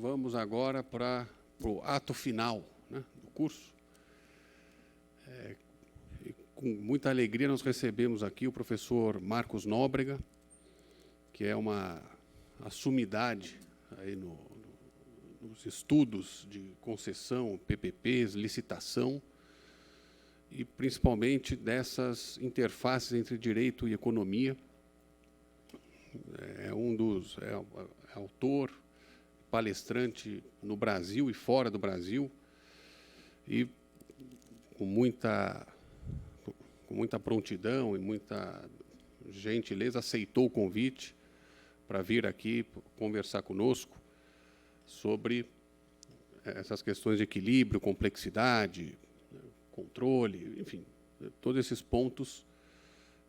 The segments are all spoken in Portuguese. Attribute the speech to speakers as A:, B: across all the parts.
A: vamos agora para o ato final, né, do curso. Com muita alegria, nós recebemos aqui o professor Marcos Nóbrega, que é uma sumidade aí nos estudos de concessão, PPPs, licitação, e principalmente dessas interfaces entre direito e economia. É autor, palestrante no Brasil e fora do Brasil, e com muita prontidão e muita gentileza aceitou o convite para vir aqui conversar conosco sobre essas questões de equilíbrio, complexidade, controle, enfim, todos esses pontos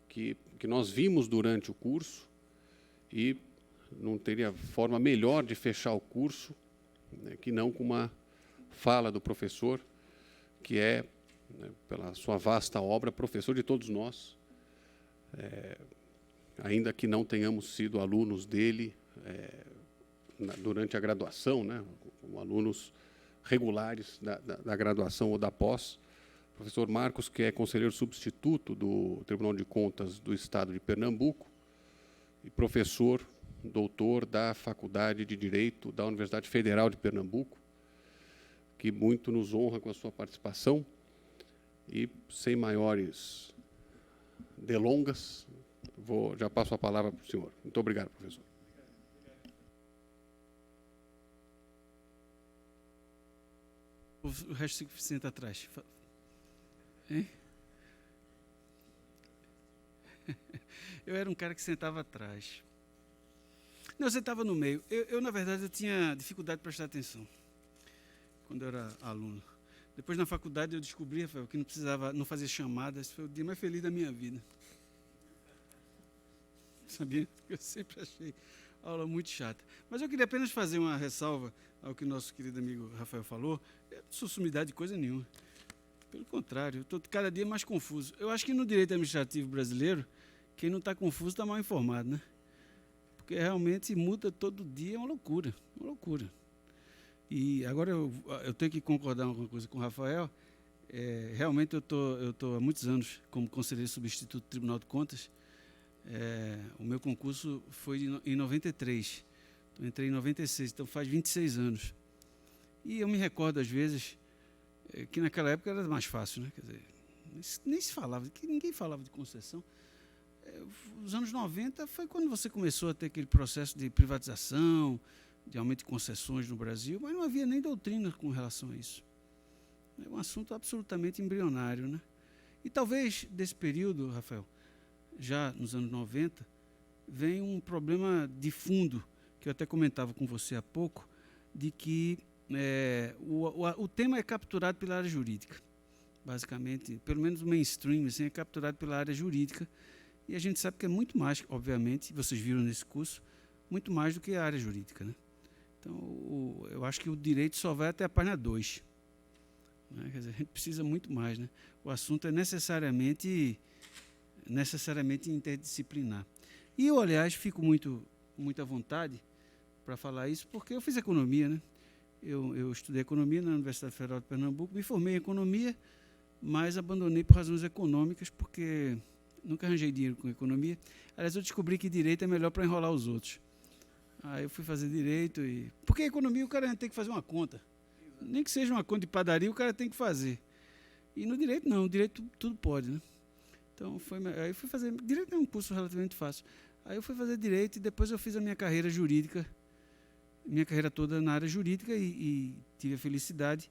A: que nós vimos durante o curso, e não teria forma melhor de fechar o curso, né, que não com uma fala do professor, que é, né, pela sua vasta obra, professor de todos nós, ainda que não tenhamos sido alunos dele durante a graduação, né, como alunos regulares da graduação ou da pós. O professor Marcos, que é conselheiro substituto do Tribunal de Contas do Estado de Pernambuco e professor doutor da Faculdade de Direito da Universidade Federal de Pernambuco, que muito nos honra com a sua participação. E, sem maiores delongas, já passo a palavra para o senhor. Muito obrigado, professor.
B: O resto se senta atrás. Hein? Eu era um cara que sentava atrás. Não, eu sentava no meio. Na verdade, eu tinha dificuldade de prestar atenção quando eu era aluno. Depois, na faculdade, eu descobri, Rafael, que não fazia chamadas. Foi o dia mais feliz da minha vida. Sabia? Eu sempre achei a aula muito chata. Mas eu queria apenas fazer uma ressalva ao que o nosso querido amigo Rafael falou. Eu não sou sumidade de coisa nenhuma. Pelo contrário, eu estou cada dia mais confuso. Eu acho que no direito administrativo brasileiro, quem não está confuso está mal informado, né? Porque realmente muda todo dia, é uma loucura, uma loucura. E agora eu tenho que concordar uma coisa com o Rafael. Realmente eu estou há muitos anos como conselheiro substituto do Tribunal de Contas. O meu concurso foi em 93, então entrei em 96, então faz 26 anos. E eu me recordo, às vezes, que naquela época era mais fácil, né? Quer dizer, nem se falava, que ninguém falava de concessão. Os anos 90 foi quando você começou a ter aquele processo de privatização, de aumento de concessões no Brasil, mas não havia nem doutrina com relação a isso. É um assunto absolutamente embrionário, né? E talvez desse período, Rafael, já nos anos 90, vem um problema de fundo, que eu até comentava com você há pouco, de que o tema é capturado pela área jurídica. Basicamente, pelo menos o mainstream assim, é capturado pela área jurídica, e a gente sabe que é muito mais, obviamente, vocês viram nesse curso, muito mais do que a área jurídica, né? Então, eu acho que o direito só vai até a página 2. Né? Quer dizer, a gente precisa muito mais, né? O assunto é necessariamente interdisciplinar. E eu, aliás, fico muito à vontade para falar isso, porque eu fiz economia, né? Eu estudei economia na Universidade Federal de Pernambuco, me formei em economia, mas abandonei por razões econômicas, porque nunca arranjei dinheiro com economia. Aliás, eu descobri que direito é melhor para enrolar os outros. Aí eu fui fazer direito, porque a economia o cara tem que fazer uma conta. Nem que seja uma conta de padaria, o cara tem que fazer. E no direito não, no direito tudo pode, né? Então, aí eu fui fazer... Direito é um curso relativamente fácil. Aí eu fui fazer direito e depois eu fiz a minha carreira jurídica, minha carreira toda na área jurídica, e tive a felicidade,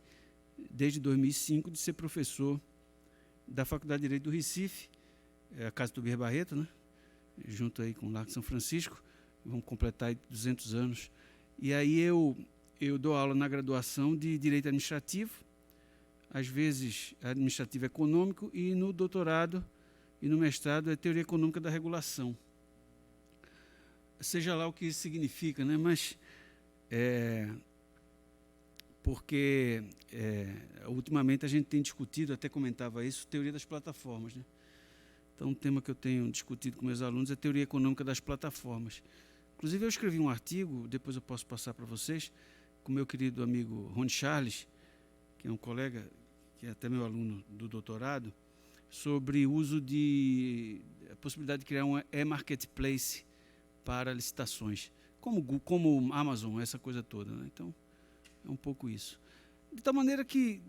B: desde 2005, de ser professor da Faculdade de Direito do Recife, a Casa do Bir Barreto, né? Junto aí com o Largo São Francisco. Vamos completar aí 200 anos. E aí eu dou aula na graduação de Direito Administrativo, às vezes Administrativo Econômico, e no doutorado e no mestrado é Teoria Econômica da Regulação. Seja lá o que isso significa, né? Mas porque ultimamente a gente tem discutido, até comentava isso, teoria das plataformas, né? Então, um tema que eu tenho discutido com meus alunos é teoria econômica das plataformas. Inclusive, eu escrevi um artigo, depois eu posso passar para vocês, com meu querido amigo Ron Charles, que é um colega, que é até meu aluno do doutorado, sobre o uso a possibilidade de criar um e-marketplace para licitações, como Amazon, essa coisa toda, né? Então, é um pouco isso. De tal maneira que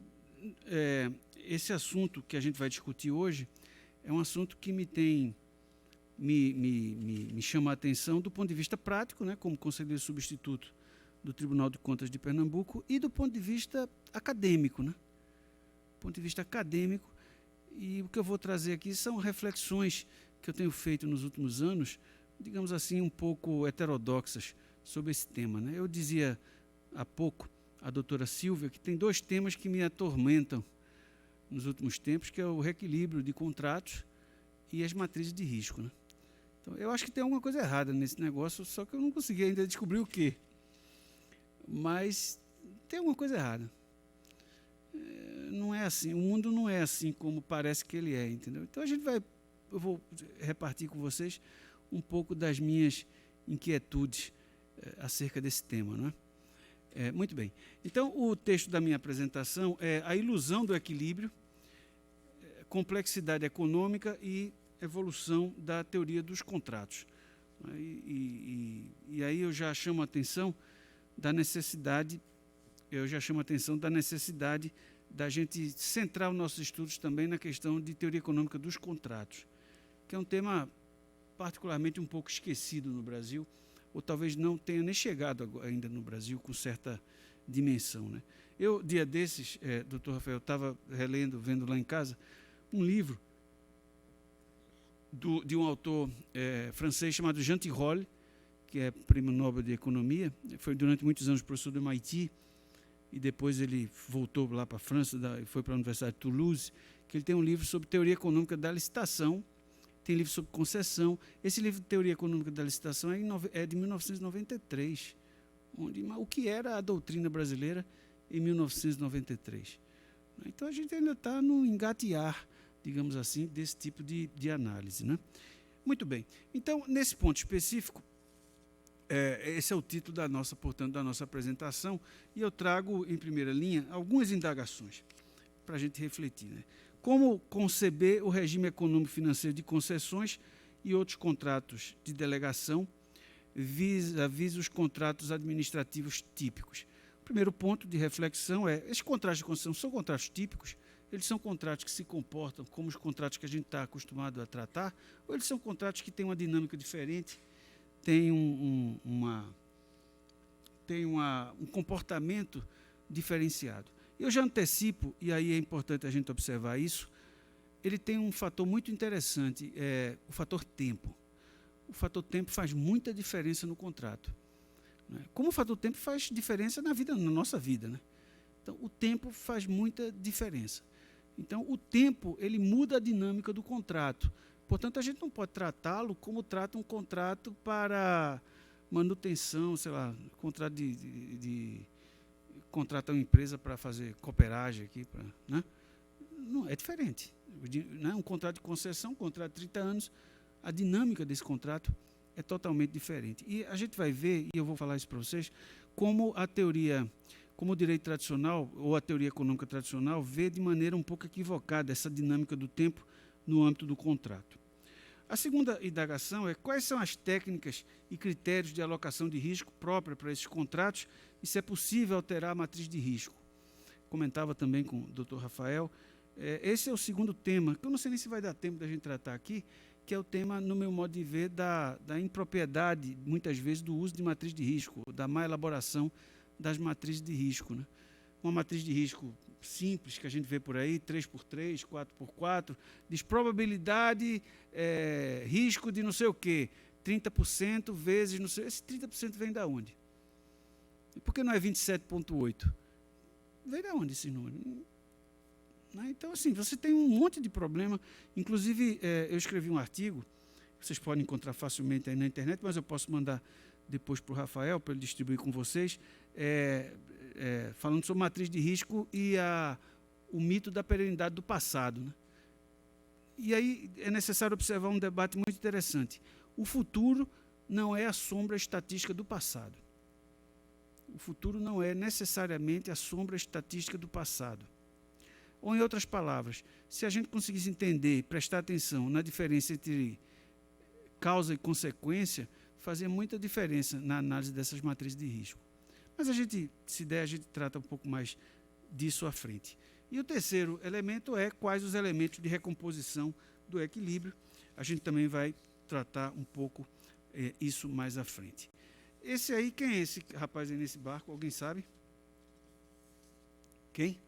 B: esse assunto que a gente vai discutir hoje é um assunto que me chama a atenção do ponto de vista prático, né, como conselheiro substituto do Tribunal de Contas de Pernambuco, e do ponto de vista acadêmico, né? Do ponto de vista acadêmico, e o que eu vou trazer aqui são reflexões que eu tenho feito nos últimos anos, digamos assim, um pouco heterodoxas sobre esse tema, né? Eu dizia há pouco à doutora Silvia que tem 2 temas que me atormentam nos últimos tempos, que é o reequilíbrio de contratos e as matrizes de risco, né? Então, eu acho que tem alguma coisa errada nesse negócio, só que eu não consegui ainda descobrir o quê. Mas tem alguma coisa errada. Não é assim, o mundo não é assim como parece que ele é, entendeu? Então eu vou repartir com vocês um pouco das minhas inquietudes acerca desse tema, não é? Muito bem. Então, o texto da minha apresentação é A Ilusão do Equilíbrio, Complexidade Econômica e Evolução da Teoria dos Contratos. E aí eu já chamo a atenção da necessidade da gente centrar os nossos estudos também na questão de teoria econômica dos contratos, que é um tema particularmente um pouco esquecido no Brasil, ou talvez não tenha nem chegado ainda no Brasil com certa dimensão, né? Eu, dia desses, doutor Rafael, estava vendo lá em casa, um livro de um autor francês chamado Jean Tirole, que é prêmio Nobel de Economia, foi durante muitos anos professor do MIT, e depois ele voltou lá para a França, foi para a Universidade de Toulouse, que ele tem um livro sobre teoria econômica da licitação, tem livro sobre concessão. Esse livro de teoria econômica da licitação é de 1993, o que era a doutrina brasileira em 1993. Então, a gente ainda está no engatear, digamos assim, desse tipo de análise, né? Muito bem. Então, nesse ponto específico, esse é o título portanto, da nossa apresentação, e eu trago, em primeira linha, algumas indagações para a gente refletir, né? Como conceber o regime econômico-financeiro de concessões e outros contratos de delegação vis-à-vis os contratos administrativos típicos. O primeiro ponto de reflexão esses contratos de concessão são contratos típicos? Eles são contratos que se comportam como os contratos que a gente está acostumado a tratar, ou eles são contratos que têm uma dinâmica diferente, têm um comportamento diferenciado? Eu já antecipo, e aí é importante a gente observar isso, ele tem um fator muito interessante, o fator tempo. O fator tempo faz muita diferença no contrato, né? Como o fator tempo faz diferença na nossa vida, né? Então, o tempo faz muita diferença. Então, o tempo, ele muda a dinâmica do contrato. Portanto, a gente não pode tratá-lo como trata um contrato para manutenção, sei lá, contrato de contratar uma empresa para fazer cooperagem aqui, né? Não, é diferente. Né? Um contrato de concessão, um contrato de 30 anos, a dinâmica desse contrato é totalmente diferente. E a gente vai ver, e eu vou falar isso para vocês, como o direito tradicional, ou a teoria econômica tradicional, vê de maneira um pouco equivocada essa dinâmica do tempo no âmbito do contrato. A segunda indagação é quais são as técnicas e critérios de alocação de risco própria para esses contratos e se é possível alterar a matriz de risco. Comentava também com o Dr. Rafael. Esse é o segundo tema, que eu não sei nem se vai dar tempo da gente tratar aqui, que é o tema, no meu modo de ver, da impropriedade, muitas vezes, do uso de matriz de risco, da má elaboração das matrizes de risco, né? Uma matriz de risco simples que a gente vê por aí, 3x3, 4x4, diz probabilidade, risco de não sei o quê, 30% vezes não sei. Esse 30% vem de onde? Por que não é 27,8? Vem de onde esse número? Então, assim, você tem um monte de problema. Inclusive, eu escrevi um artigo, vocês podem encontrar facilmente aí na internet, mas eu posso mandar depois para o Rafael, para ele distribuir com vocês, falando sobre matriz de risco e o mito da perenidade do passado, né? E aí é necessário observar um debate muito interessante. O futuro não é a sombra estatística do passado. O futuro não é necessariamente a sombra estatística do passado. Ou, em outras palavras, se a gente conseguisse entender, prestar atenção na diferença entre causa e consequência, fazia muita diferença na análise dessas matrizes de risco. Mas a gente, se der, a gente trata um pouco mais disso à frente. E o terceiro elemento é quais os elementos de recomposição do equilíbrio. A gente também vai tratar um pouco isso mais à frente. Esse aí, quem é esse rapaz aí nesse barco? Alguém sabe? Quem?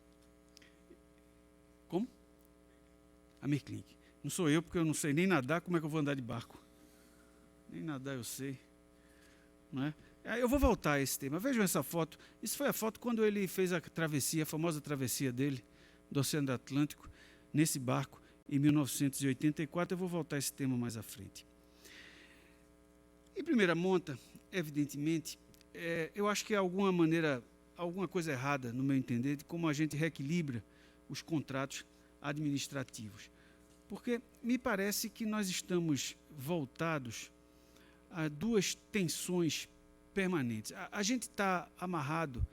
B: Como? Amir Klink. Não sou eu, porque eu não sei nem nadar, como é que eu vou andar de barco? Nem nadar eu sei. Não é? Eu vou voltar a esse tema. Vejam essa foto. Isso foi a foto quando ele fez a travessia, a famosa travessia dele, do Oceano Atlântico, nesse barco, em 1984. Eu vou voltar a esse tema mais à frente. Em primeira monta, evidentemente, eu acho que há alguma coisa errada, no meu entender, de como a gente reequilibra os contratos administrativos. Porque me parece que nós estamos voltados a duas tensões permanentes. A gente está amarrado,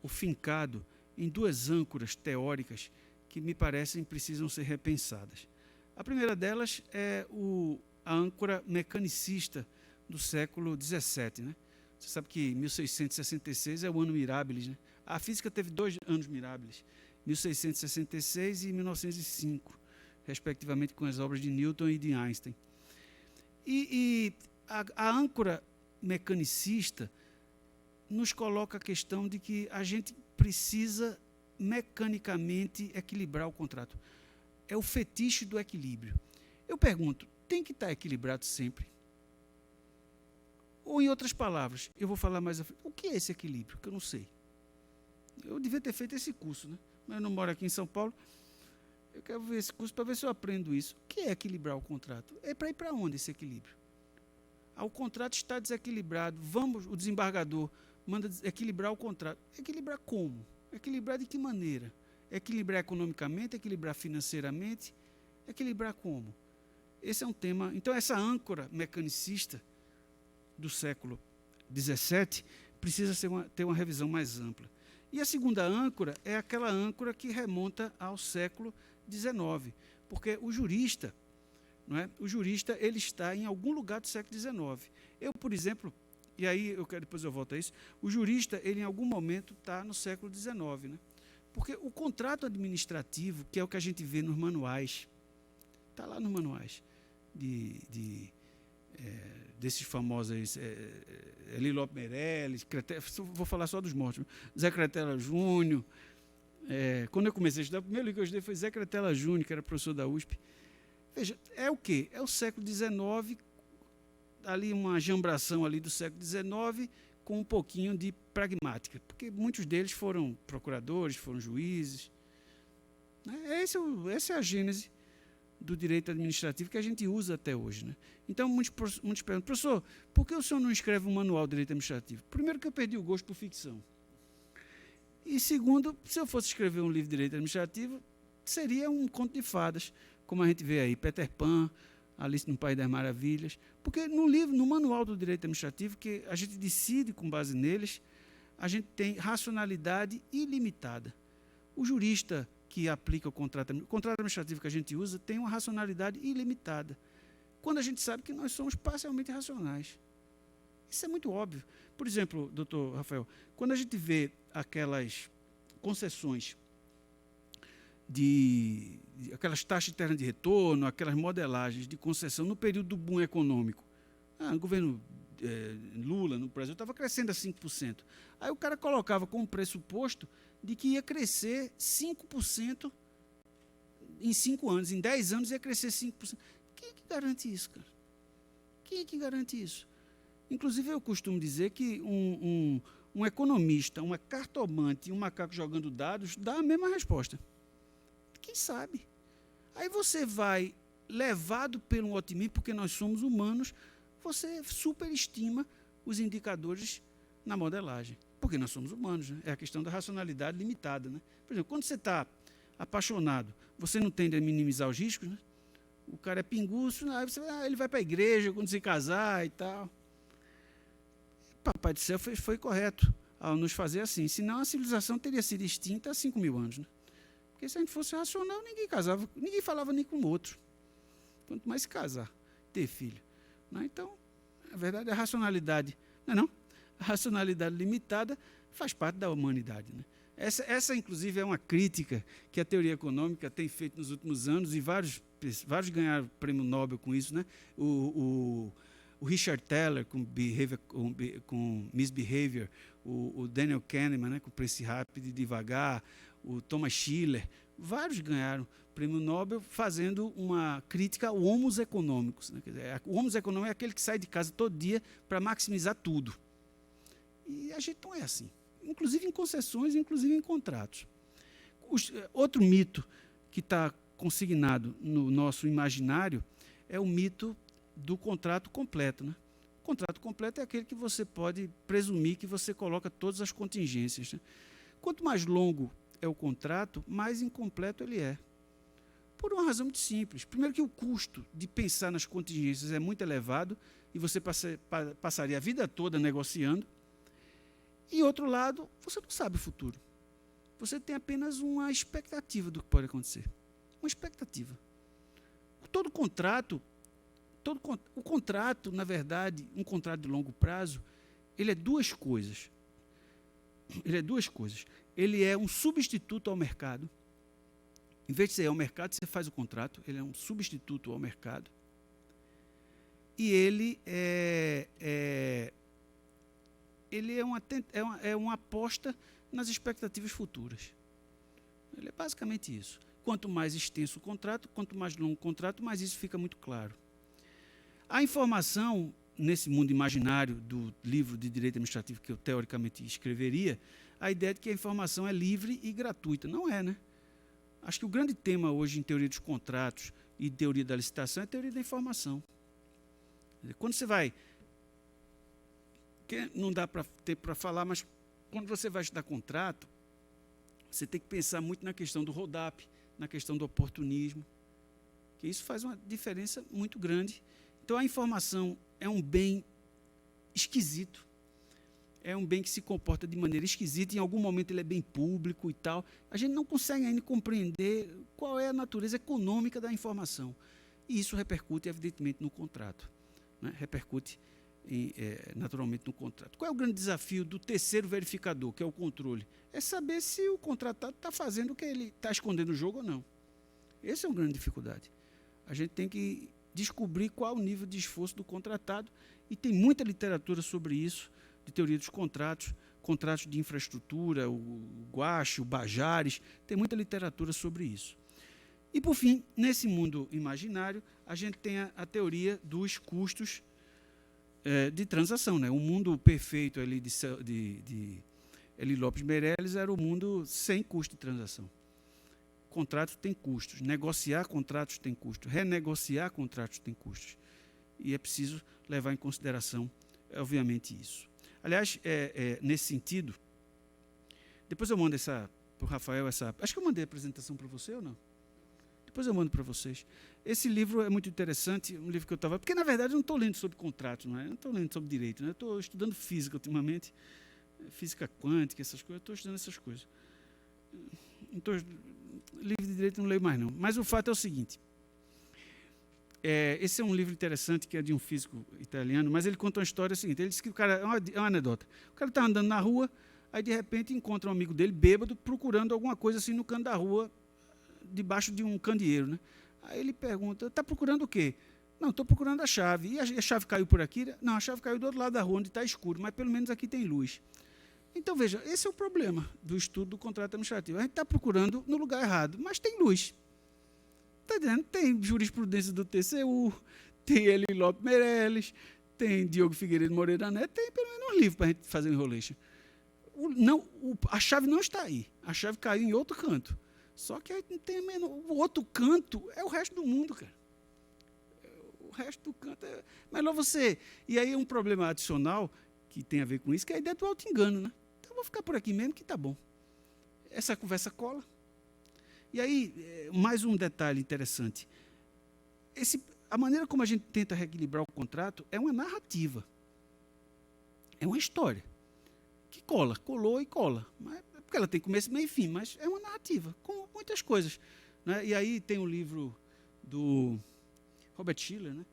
B: ou fincado, em duas âncoras teóricas que me parecem precisam ser repensadas. A primeira delas é a âncora mecanicista do século XVII. Né? Você sabe que 1666 é o ano Mirabilis. Né? A física teve 2 anos Mirabilis, 1666 e 1905, respectivamente com as obras de Newton e de Einstein. E a âncora mecanicista nos coloca a questão de que a gente precisa mecanicamente equilibrar o contrato. É o fetiche do equilíbrio. Eu pergunto, tem que estar equilibrado sempre? Ou, em outras palavras, eu vou falar mais à frente, o que é esse equilíbrio? Que eu não sei. Eu devia ter feito esse curso, né? Mas eu não moro aqui em São Paulo. Eu quero ver esse curso para ver se eu aprendo isso. O que é equilibrar o contrato? É para ir para onde esse equilíbrio? O contrato está desequilibrado. O desembargador manda equilibrar o contrato. Equilibrar como? Equilibrar de que maneira? Equilibrar economicamente, equilibrar financeiramente, equilibrar como? Esse é um tema. Então, essa âncora mecanicista do século XVII precisa ter uma revisão mais ampla. E a segunda âncora é aquela âncora que remonta ao século XIX, porque o jurista, não é? O jurista ele está em algum lugar do século XIX. Eu, por exemplo, e aí depois eu volto a isso, o jurista ele em algum momento está no século XIX, né? Porque o contrato administrativo, que é o que a gente vê nos manuais, está lá nos manuais desses famosos Lilo Meirelles, vou falar só dos mortos, Zé Cretela Júnior. Quando eu comecei a estudar, o primeiro livro que eu estudei foi Zé Cretela Júnior, que era professor da USP. Veja, é o quê? É o século XIX, ali uma jambração ali do século XIX, com um pouquinho de pragmática, porque muitos deles foram procuradores, foram juízes. Essa é a gênese do direito administrativo que a gente usa até hoje. Né? Então, muitos perguntam, professor, por que o senhor não escreve um manual de direito administrativo? Primeiro que eu perdi o gosto por ficção. E segundo, se eu fosse escrever um livro de direito administrativo, seria um conto de fadas, como a gente vê aí, Peter Pan, Alice no País das Maravilhas. Porque no manual do direito administrativo, que a gente decide com base neles, a gente tem racionalidade ilimitada. O jurista que aplica o contrato administrativo que a gente usa tem uma racionalidade ilimitada, quando a gente sabe que nós somos parcialmente racionais. Isso é muito óbvio. Por exemplo, doutor Rafael, quando a gente vê aquelas concessões aquelas taxas internas de retorno, aquelas modelagens de concessão no período do boom econômico, o governo Lula no Brasil estava crescendo a 5%. Aí o cara colocava como pressuposto de que ia crescer 5% em 5 anos. Em 10 anos ia crescer 5%. Quem é que garante isso, cara? Quem é que garante isso? Inclusive, eu costumo dizer que um economista, uma cartomante e um macaco jogando dados dá a mesma resposta. Quem sabe? Aí você vai, levado pelo otimismo, porque nós somos humanos, você superestima os indicadores na modelagem. Porque nós somos humanos, né? É a questão da racionalidade limitada. Né? Por exemplo, quando você está apaixonado, você não tende a minimizar os riscos, né? O cara é pinguço, aí ele vai para a igreja quando se casar e tal. Papai do céu foi correto ao nos fazer assim. Senão a civilização teria sido extinta há 5.000 anos. Né? Porque se a gente fosse racional, ninguém casava, ninguém falava nem com o outro. Quanto mais se casar, ter filho. Né? Então, na verdade, a racionalidade, não? A racionalidade limitada faz parte da humanidade. Né? Essa, inclusive, é uma crítica que a teoria econômica tem feito nos últimos anos, e vários ganharam prêmio Nobel com isso. Né? O Richard Thaler, com Misbehavior, o Daniel Kahneman, né, com Pense Rápido e Devagar, o Thomas Schiller, vários ganharam prêmio Nobel fazendo uma crítica ao homus econômicos. Né? Quer dizer, o homus econômico é aquele que sai de casa todo dia para maximizar tudo. E a gente não é assim, inclusive em concessões, inclusive em contratos. Outro mito que está consignado no nosso imaginário é o mito do contrato completo. Né? O contrato completo é aquele que você pode presumir que você coloca todas as contingências. Né? Quanto mais longo é o contrato, mais incompleto ele é. Por uma razão muito simples. Primeiro que o custo de pensar nas contingências é muito elevado e você passaria a vida toda negociando. E, outro lado, você não sabe o futuro. Você tem apenas uma expectativa do que pode acontecer. Uma expectativa. O contrato, na verdade, um contrato de longo prazo, ele é duas coisas. Ele é um substituto ao mercado. Em vez de ser ao mercado, você faz o contrato, ele é um substituto ao mercado. E ele é uma aposta nas expectativas futuras. Ele é basicamente isso. Quanto mais extenso o contrato, quanto mais longo o contrato, mais isso fica muito claro. A informação, nesse mundo imaginário do livro de direito administrativo que eu teoricamente escreveria, a ideia de que a informação é livre e gratuita. Não é, né? Acho que o grande tema hoje em teoria dos contratos e teoria da licitação é a teoria da informação. Quando você vai... Não dá tempo para falar, mas quando você vai estudar contrato, você tem que pensar muito na questão do hold-up, na questão do oportunismo, que isso faz uma diferença muito grande. Então, a informação é um bem esquisito, é um bem que se comporta de maneira esquisita, em algum momento ele é bem público e tal. A gente não consegue ainda compreender qual é a natureza econômica da informação. E isso repercute, evidentemente, no contrato. Né? Repercute naturalmente no contrato. Qual é o grande desafio do terceiro verificador, que é o controle? É saber se o contratado está fazendo o que ele está escondendo no jogo ou não. Essa é uma grande dificuldade. A gente tem que descobrir qual o nível de esforço do contratado, e tem muita literatura sobre isso, de teoria dos contratos, contratos de infraestrutura, o Guache, o Bajares, tem muita literatura sobre isso. E, por fim, nesse mundo imaginário, a gente tem a teoria dos custos de transação. Né? O mundo perfeito ali de Eli Lopes Meirelles era o mundo sem custo de transação. Contratos têm custos, negociar contratos tem custos, renegociar contratos tem custos. E é preciso levar em consideração, obviamente, isso. Aliás, nesse sentido, depois eu mando para o Rafael acho que eu mandei a apresentação para você ou não? Depois eu mando para vocês. Esse livro é muito interessante, um livro que eu estava... Porque, na verdade, eu não estou lendo sobre contratos, não é? Eu não estou lendo sobre direito, né? Eu estou estudando física ultimamente, física quântica, essas coisas, eu estou estudando essas coisas. Livro de direito eu não leio mais, não. Mas o fato é o seguinte, esse é um livro interessante, que é de um físico italiano, mas ele conta uma história seguinte, ele diz que o cara... É uma anedota. O cara está andando na rua, aí, de repente, encontra um amigo dele, bêbado, procurando alguma coisa assim no canto da rua, debaixo de um candeeiro, né? Aí ele pergunta, está procurando o quê? Não, estou procurando a chave. E a chave caiu por aqui? Não, a chave caiu do outro lado da rua, onde está escuro, mas pelo menos aqui tem luz. Então, veja, esse é o problema do estudo do contrato administrativo. A gente está procurando no lugar errado, mas tem luz. Está entendendo? Tem jurisprudência do TCU, tem Eli Lopes Meirelles, tem Diogo Figueiredo Moreira Neto, tem pelo menos um livro para a gente fazer um enrolation. A chave não está aí, a chave caiu em outro canto. Só que aí tem o outro canto é o resto do mundo, cara. O resto do canto é melhor você... E aí um problema adicional que tem a ver com isso, que é a ideia do auto-engano, né? Então eu vou ficar por aqui mesmo que está bom. Essa conversa cola. E aí, mais um detalhe interessante. A maneira como a gente tenta reequilibrar o contrato é uma narrativa. É uma história que colou e cola. Mas, porque ela tem começo, meio e fim, mas é uma narrativa, como muitas coisas. Né? E aí tem o livro do Robert Shiller, né?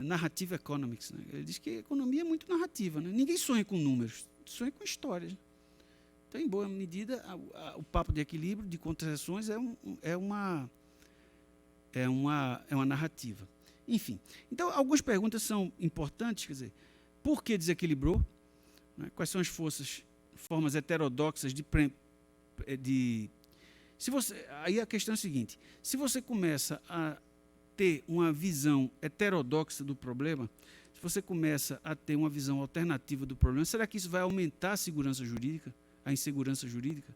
B: Narrative Economics. Né? Ele diz que a economia é muito narrativa. Né? Ninguém sonha com números, sonha com histórias. Então, em boa medida, o papo de equilíbrio, de contradições, é uma narrativa. Enfim, então, algumas perguntas são importantes, quer dizer, por que desequilibrou? Né? Quais são as formas heterodoxas aí a questão é a seguinte, se você começa a ter uma visão heterodoxa do problema, se você começa a ter uma visão alternativa do problema, será que isso vai aumentar a segurança jurídica, a insegurança jurídica?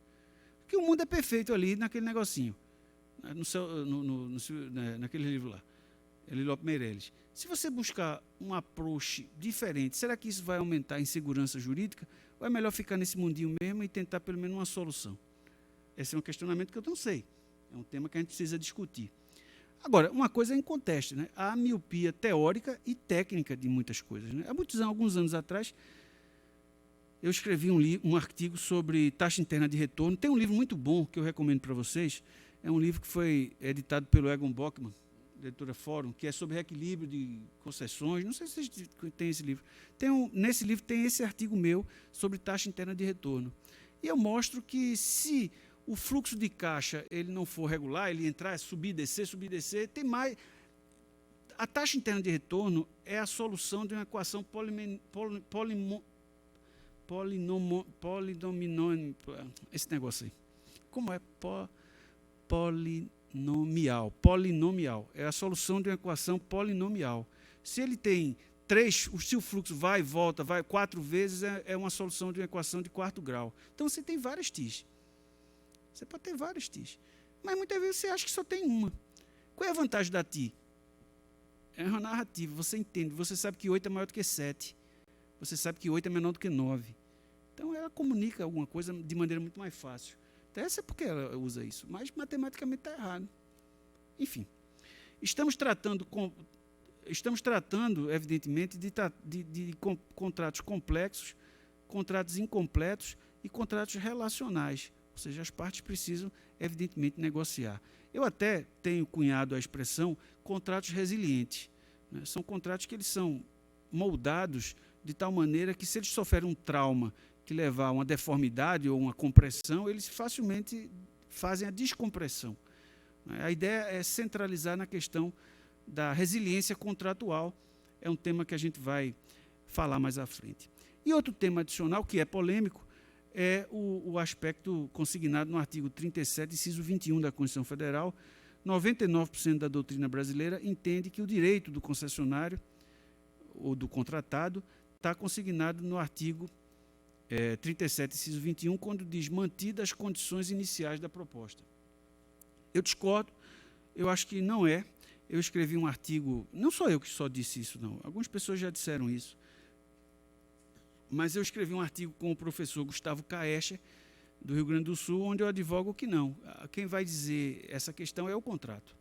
B: Porque o mundo é perfeito ali naquele negocinho, naquele livro lá, Elilope Meirelles. Se você buscar um approach diferente, será que isso vai aumentar a insegurança jurídica? Ou é melhor ficar nesse mundinho mesmo e tentar pelo menos uma solução? Esse é um questionamento que eu não sei. É um tema que a gente precisa discutir. Agora, uma coisa é inconteste, né? Há miopia teórica e técnica de muitas coisas. Né? Alguns anos atrás, eu escrevi um artigo sobre taxa interna de retorno. Tem um livro muito bom que eu recomendo para vocês. É um livro que foi editado pelo Egon Bockmann, editora Fórum, que é sobre reequilíbrio de concessões. Não sei se vocês têm esse livro. Nesse livro tem esse artigo meu sobre taxa interna de retorno. E eu mostro que se o fluxo de caixa ele não for regular, ele entrar, subir, descer, tem mais. A taxa interna de retorno é a solução de uma equação polinomial. Esse negócio aí. Como é? Polinomial. É a solução de uma equação polinomial. Se ele tem se o fluxo vai e volta, vai 4 vezes, é uma solução de uma equação de 4º grau. Então você tem várias TIs. Você pode ter várias TIs. Mas muitas vezes você acha que só tem uma. Qual é a vantagem da TI? É uma narrativa, você entende, você sabe que 8 é maior do que 7. Você sabe que 8 é menor do que 9. Então ela comunica alguma coisa de maneira muito mais fácil. Até essa é porque ela usa isso, mas matematicamente está errado. Enfim, estamos tratando, evidentemente, de contratos complexos, contratos incompletos e contratos relacionais. Ou seja, as partes precisam, evidentemente, negociar. Eu até tenho cunhado a expressão contratos resilientes. Né? São contratos que eles são moldados de tal maneira que, se eles sofrerem um trauma que levar a uma deformidade ou uma compressão, eles facilmente fazem a descompressão. A ideia é centralizar na questão da resiliência contratual. É um tema que a gente vai falar mais à frente. E outro tema adicional, que é polêmico, é o aspecto consignado no artigo 37, inciso 21 da Constituição Federal. 99% da doutrina brasileira entende que o direito do concessionário ou do contratado está consignado no artigo 37, inciso 21, quando diz mantidas as condições iniciais da proposta. Eu discordo, eu acho que não é. Eu escrevi um artigo, não sou eu que só disse isso, não. Algumas pessoas já disseram isso. Mas eu escrevi um artigo com o professor Gustavo Caescher, do Rio Grande do Sul, onde eu advogo que não. Quem vai dizer essa questão é o contrato.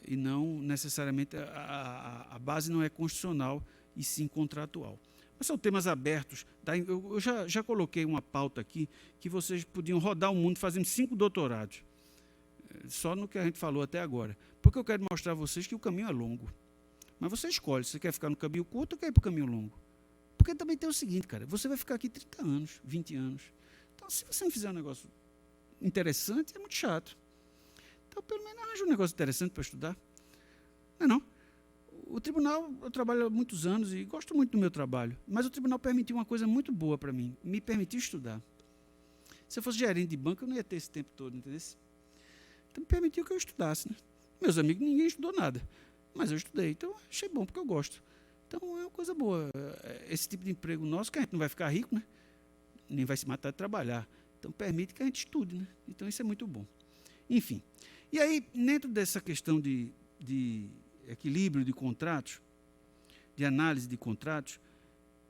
B: E não necessariamente, a base não é constitucional, e sim contratual. Mas são temas abertos. Eu já coloquei uma pauta aqui que vocês podiam rodar o mundo fazendo 5 doutorados. Só no que a gente falou até agora. Porque eu quero mostrar a vocês que o caminho é longo. Mas você escolhe, se você quer ficar no caminho curto ou quer ir para o caminho longo. Porque também tem o seguinte, cara, você vai ficar aqui 30 anos, 20 anos. Então, se você não fizer um negócio interessante, é muito chato. Então, pelo menos arranja um negócio interessante para estudar. Não é não? O tribunal, eu trabalho há muitos anos e gosto muito do meu trabalho, mas o tribunal permitiu uma coisa muito boa para mim, me permitiu estudar. Se eu fosse gerente de banco, eu não ia ter esse tempo todo, entendeu? Então, me permitiu que eu estudasse. Né? Meus amigos, ninguém estudou nada, mas eu estudei, então achei bom, porque eu gosto. Então, é uma coisa boa. Esse tipo de emprego nosso, que a gente não vai ficar rico, né? Nem vai se matar de trabalhar. Então, permite que a gente estude. Né? Então, isso é muito bom. Enfim. E aí, dentro dessa questão de equilíbrio de contratos, de análise de contratos,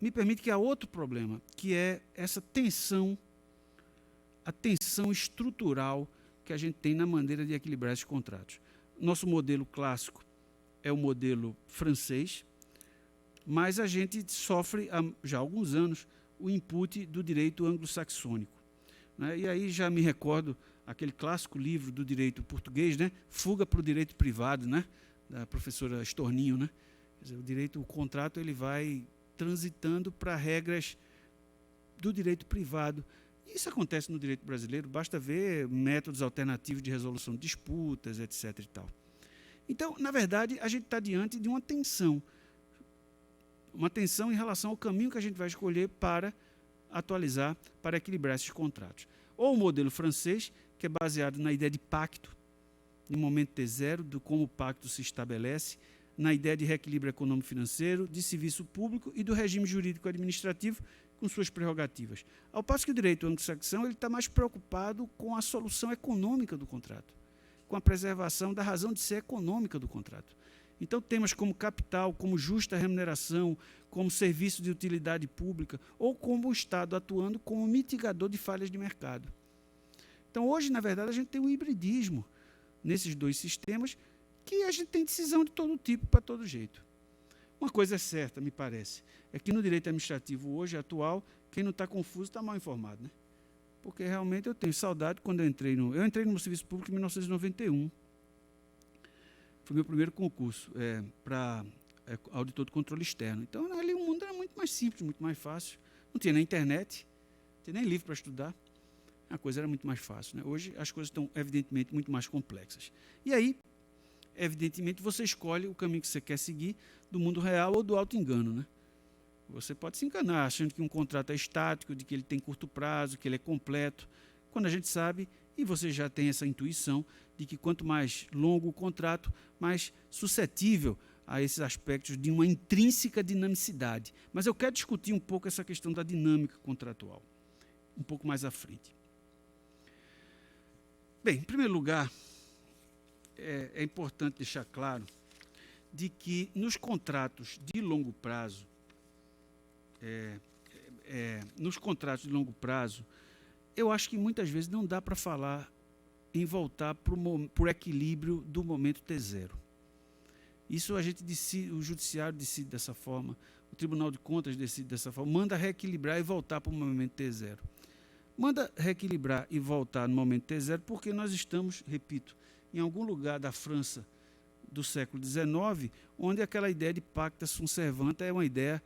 B: me permite que há outro problema, que é essa tensão, a tensão estrutural que a gente tem na maneira de equilibrar esses contratos. Nosso modelo clássico é o modelo francês, mas a gente sofre, já há alguns anos, o input do direito anglo-saxônico. Né? E aí já me recordo aquele clássico livro do direito português, né? Fuga para o direito privado, né? Da professora Estorninho. Né? Quer dizer, o contrato ele vai transitando para regras do direito privado. Isso acontece no direito brasileiro, basta ver métodos alternativos de resolução de disputas, etc. e tal. Então, na verdade, a gente está diante de uma tensão em relação ao caminho que a gente vai escolher para atualizar, para equilibrar esses contratos. Ou o modelo francês, que é baseado na ideia de pacto, no momento T0, de como o pacto se estabelece, na ideia de reequilíbrio econômico-financeiro, de serviço público e do regime jurídico-administrativo com suas prerrogativas. Ao passo que o direito anglo-saxão está mais preocupado com a solução econômica do contrato, com a preservação da razão de ser econômica do contrato. Então, temas como capital, como justa remuneração, como serviço de utilidade pública, ou como o Estado atuando como mitigador de falhas de mercado. Então, hoje, na verdade, a gente tem um hibridismo nesses dois sistemas, que a gente tem decisão de todo tipo, para todo jeito. Uma coisa é certa, me parece, é que no direito administrativo hoje, atual, quem não está confuso está mal informado. Né? Porque realmente eu tenho saudade quando eu entrei no serviço público em 1991. Foi meu primeiro concurso para auditor de controle externo. Então, ali o mundo era muito mais simples, muito mais fácil. Não tinha nem internet, não tinha nem livro para estudar. A coisa era muito mais fácil. Né? Hoje, as coisas estão, evidentemente, muito mais complexas. E aí, evidentemente, você escolhe o caminho que você quer seguir do mundo real ou do auto-engano. Né? Você pode se enganar achando que um contrato é estático, de que ele tem curto prazo, que ele é completo, quando a gente sabe, e você já tem essa intuição, de que quanto mais longo o contrato, mais suscetível a esses aspectos de uma intrínseca dinamicidade. Mas eu quero discutir um pouco essa questão da dinâmica contratual, um pouco mais à frente. Bem, em primeiro lugar, é importante deixar claro de que nos contratos de longo prazo, eu acho que muitas vezes não dá para falar em voltar para o equilíbrio do momento T0. Isso a gente decide, o judiciário decide dessa forma, o Tribunal de Contas decide dessa forma, manda reequilibrar e voltar para o momento T0. Manda reequilibrar e voltar no momento T0 porque nós estamos, repito, em algum lugar da França do século XIX, onde aquela ideia de pacta sunt servanda é uma ideia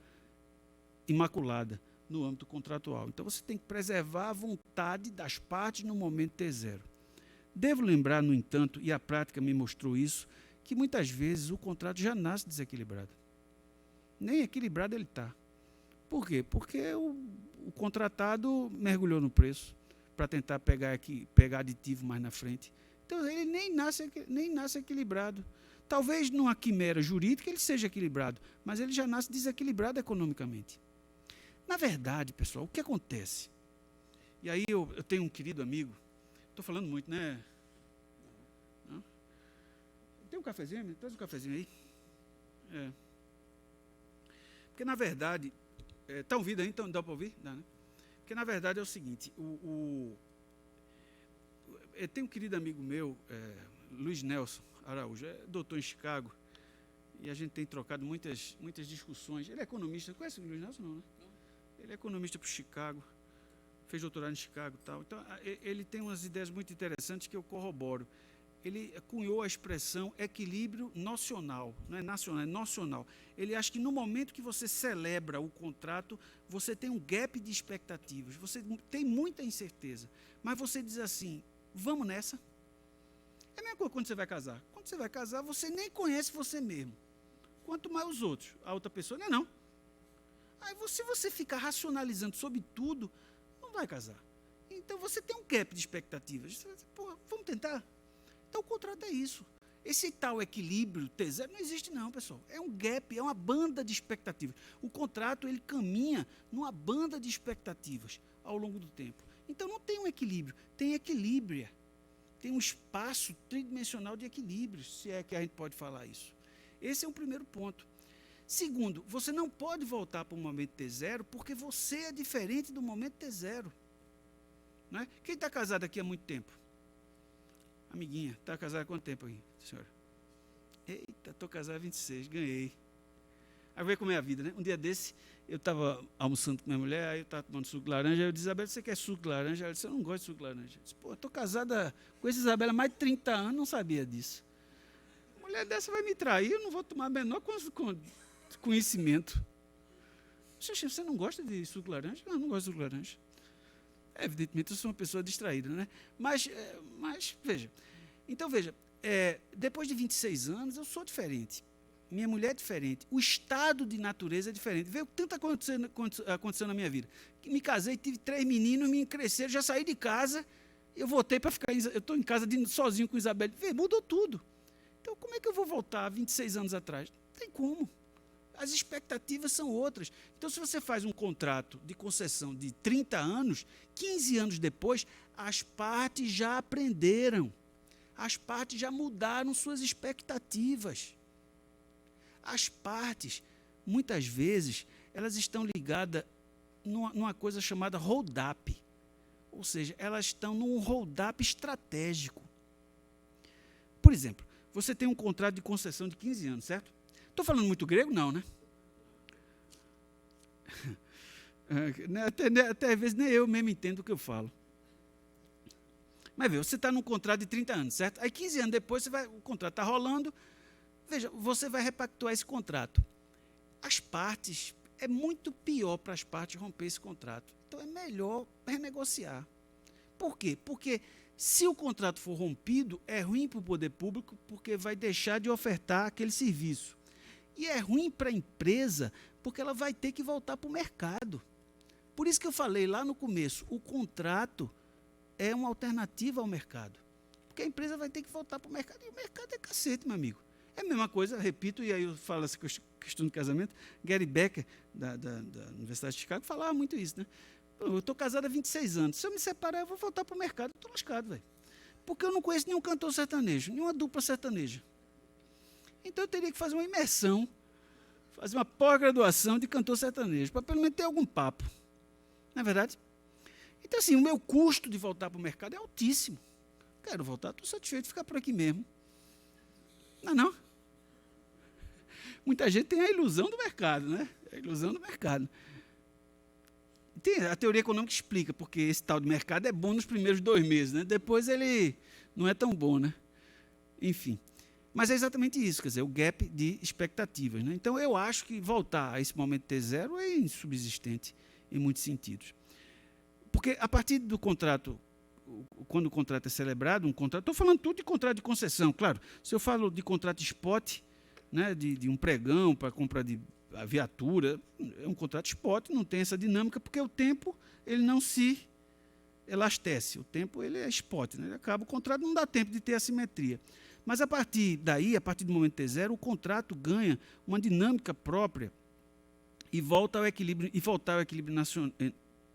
B: imaculada no âmbito contratual. Então, você tem que preservar a vontade das partes no momento T0. Devo lembrar, no entanto, e a prática me mostrou isso, que muitas vezes o contrato já nasce desequilibrado. Nem equilibrado ele está. Por quê? Porque o contratado mergulhou no preço para tentar pegar aditivo mais na frente. Então, ele nem nasce equilibrado. Talvez numa quimera jurídica ele seja equilibrado, mas ele já nasce desequilibrado economicamente. Na verdade, pessoal, o que acontece? E aí eu tenho um querido amigo, estou falando muito, né? Não? Tem um cafezinho? Traz um cafezinho aí. Porque, na verdade, está ouvindo aí? Então, dá para ouvir? Dá, né? Porque, na verdade, é o seguinte, eu tenho um querido amigo meu, Luiz Nelson Araújo, é doutor em Chicago, e a gente tem trocado muitas discussões. Ele é economista, conhece o Luiz Nelson? Não, né? Ele é economista para Chicago, fez doutorado em Chicago e tal. Então, ele tem umas ideias muito interessantes que eu corroboro. Ele cunhou a expressão equilíbrio nocional, não é nacional, é nocional. Ele acha que no momento que você celebra o contrato, você tem um gap de expectativas, você tem muita incerteza, mas você diz assim, vamos nessa. É a mesma coisa quando você vai casar. Quando você vai casar, você nem conhece você mesmo, quanto mais os outros. A outra pessoa, não. Aí, se você ficar racionalizando sobre tudo, não vai casar. Então, você tem um gap de expectativas. Você vai dizer, pô, vamos tentar? Então, o contrato é isso. Esse tal equilíbrio T0 não existe não, pessoal. É um gap, é uma banda de expectativas. O contrato, ele caminha numa banda de expectativas ao longo do tempo. Então, não tem um equilíbrio, tem equilíbrio. Tem um espaço tridimensional de equilíbrio, se é que a gente pode falar isso. Esse é o primeiro ponto. Segundo, você não pode voltar para o momento T0 porque você é diferente do momento T0. Não é? Quem está casado aqui há muito tempo? Amiguinha, está casada há quanto tempo aí, senhora? Eita, estou casada há 26, ganhei. Aí vê como é a vida, né? Um dia desse, eu estava almoçando com minha mulher, aí eu estava tomando suco de laranja, aí eu disse, Isabela, você quer suco de laranja? Ela disse, eu não gosto de suco de laranja. Eu disse, pô, eu estou casada com essa Isabela há mais de 30 anos, não sabia disso. Uma mulher dessa vai me trair, eu não vou tomar menor conhecimento. Xixi, você não gosta de suco de laranja? Não, não gosto de suco de laranja. Evidentemente, eu sou uma pessoa distraída, né? Mas veja. Então, veja, depois de 26 anos, eu sou diferente. Minha mulher é diferente. O estado de natureza é diferente. Veio tanto aconteceu na minha vida. Me casei, tive 3 meninos, me cresceram, já saí de casa, eu voltei para ficar... Eu estou em casa sozinho com Isabel. Mudou tudo. Então, como é que eu vou voltar 26 anos atrás? Não tem como. As expectativas são outras. Então, se você faz um contrato de concessão de 30 anos, 15 anos depois, as partes já aprenderam. As partes já mudaram suas expectativas. As partes, muitas vezes, elas estão ligadas numa coisa chamada hold-up. Ou seja, elas estão num hold-up estratégico. Por exemplo, você tem um contrato de concessão de 15 anos, certo? Estou falando muito grego? Não, né? Até às vezes nem eu mesmo entendo o que eu falo. Mas veja, você está num contrato de 30 anos, certo? Aí 15 anos depois, o contrato está rolando, veja, você vai repactuar esse contrato. As partes, é muito pior para as partes romper esse contrato. Então é melhor renegociar. Por quê? Porque se o contrato for rompido, é ruim para o poder público, porque vai deixar de ofertar aquele serviço. E é ruim para a empresa, porque ela vai ter que voltar para o mercado. Por isso que eu falei lá no começo, o contrato é uma alternativa ao mercado. Porque a empresa vai ter que voltar para o mercado, e o mercado é cacete, meu amigo. É a mesma coisa, repito, e aí eu falo essa questão de casamento, Gary Becker, da Universidade de Chicago, falava muito isso, né? Eu estou casado há 26 anos, se eu me separar, eu vou voltar para o mercado, eu estou lascado, velho. Porque eu não conheço nenhum cantor sertanejo, nenhuma dupla sertaneja. Então eu teria que fazer uma imersão, fazer uma pós-graduação de cantor sertanejo, para pelo menos ter algum papo. Não é verdade? Então, assim, o meu custo de voltar para o mercado é altíssimo. Quero voltar, estou satisfeito de ficar por aqui mesmo. Não é não? Muita gente tem a ilusão do mercado, né? A ilusão do mercado. Tem a teoria econômica explica, porque esse tal de mercado é bom nos primeiros 2 meses, né? Depois ele não é tão bom, né? Enfim. Mas é exatamente isso, quer dizer, o gap de expectativas, né? Então, eu acho que voltar a esse momento T0 é insubsistente em muitos sentidos. Porque a partir do contrato, quando o contrato é celebrado, estou falando tudo de contrato de concessão, claro. Se eu falo de contrato spot, né, de um pregão para compra de viatura, é um contrato spot, não tem essa dinâmica, porque o tempo ele não se elastece. O tempo ele é spot, né? Ele acaba o contrato, não dá tempo de ter assimetria. Mas a partir daí, a partir do momento T0, o contrato ganha uma dinâmica própria e volta ao equilíbrio, e voltar ao equilíbrio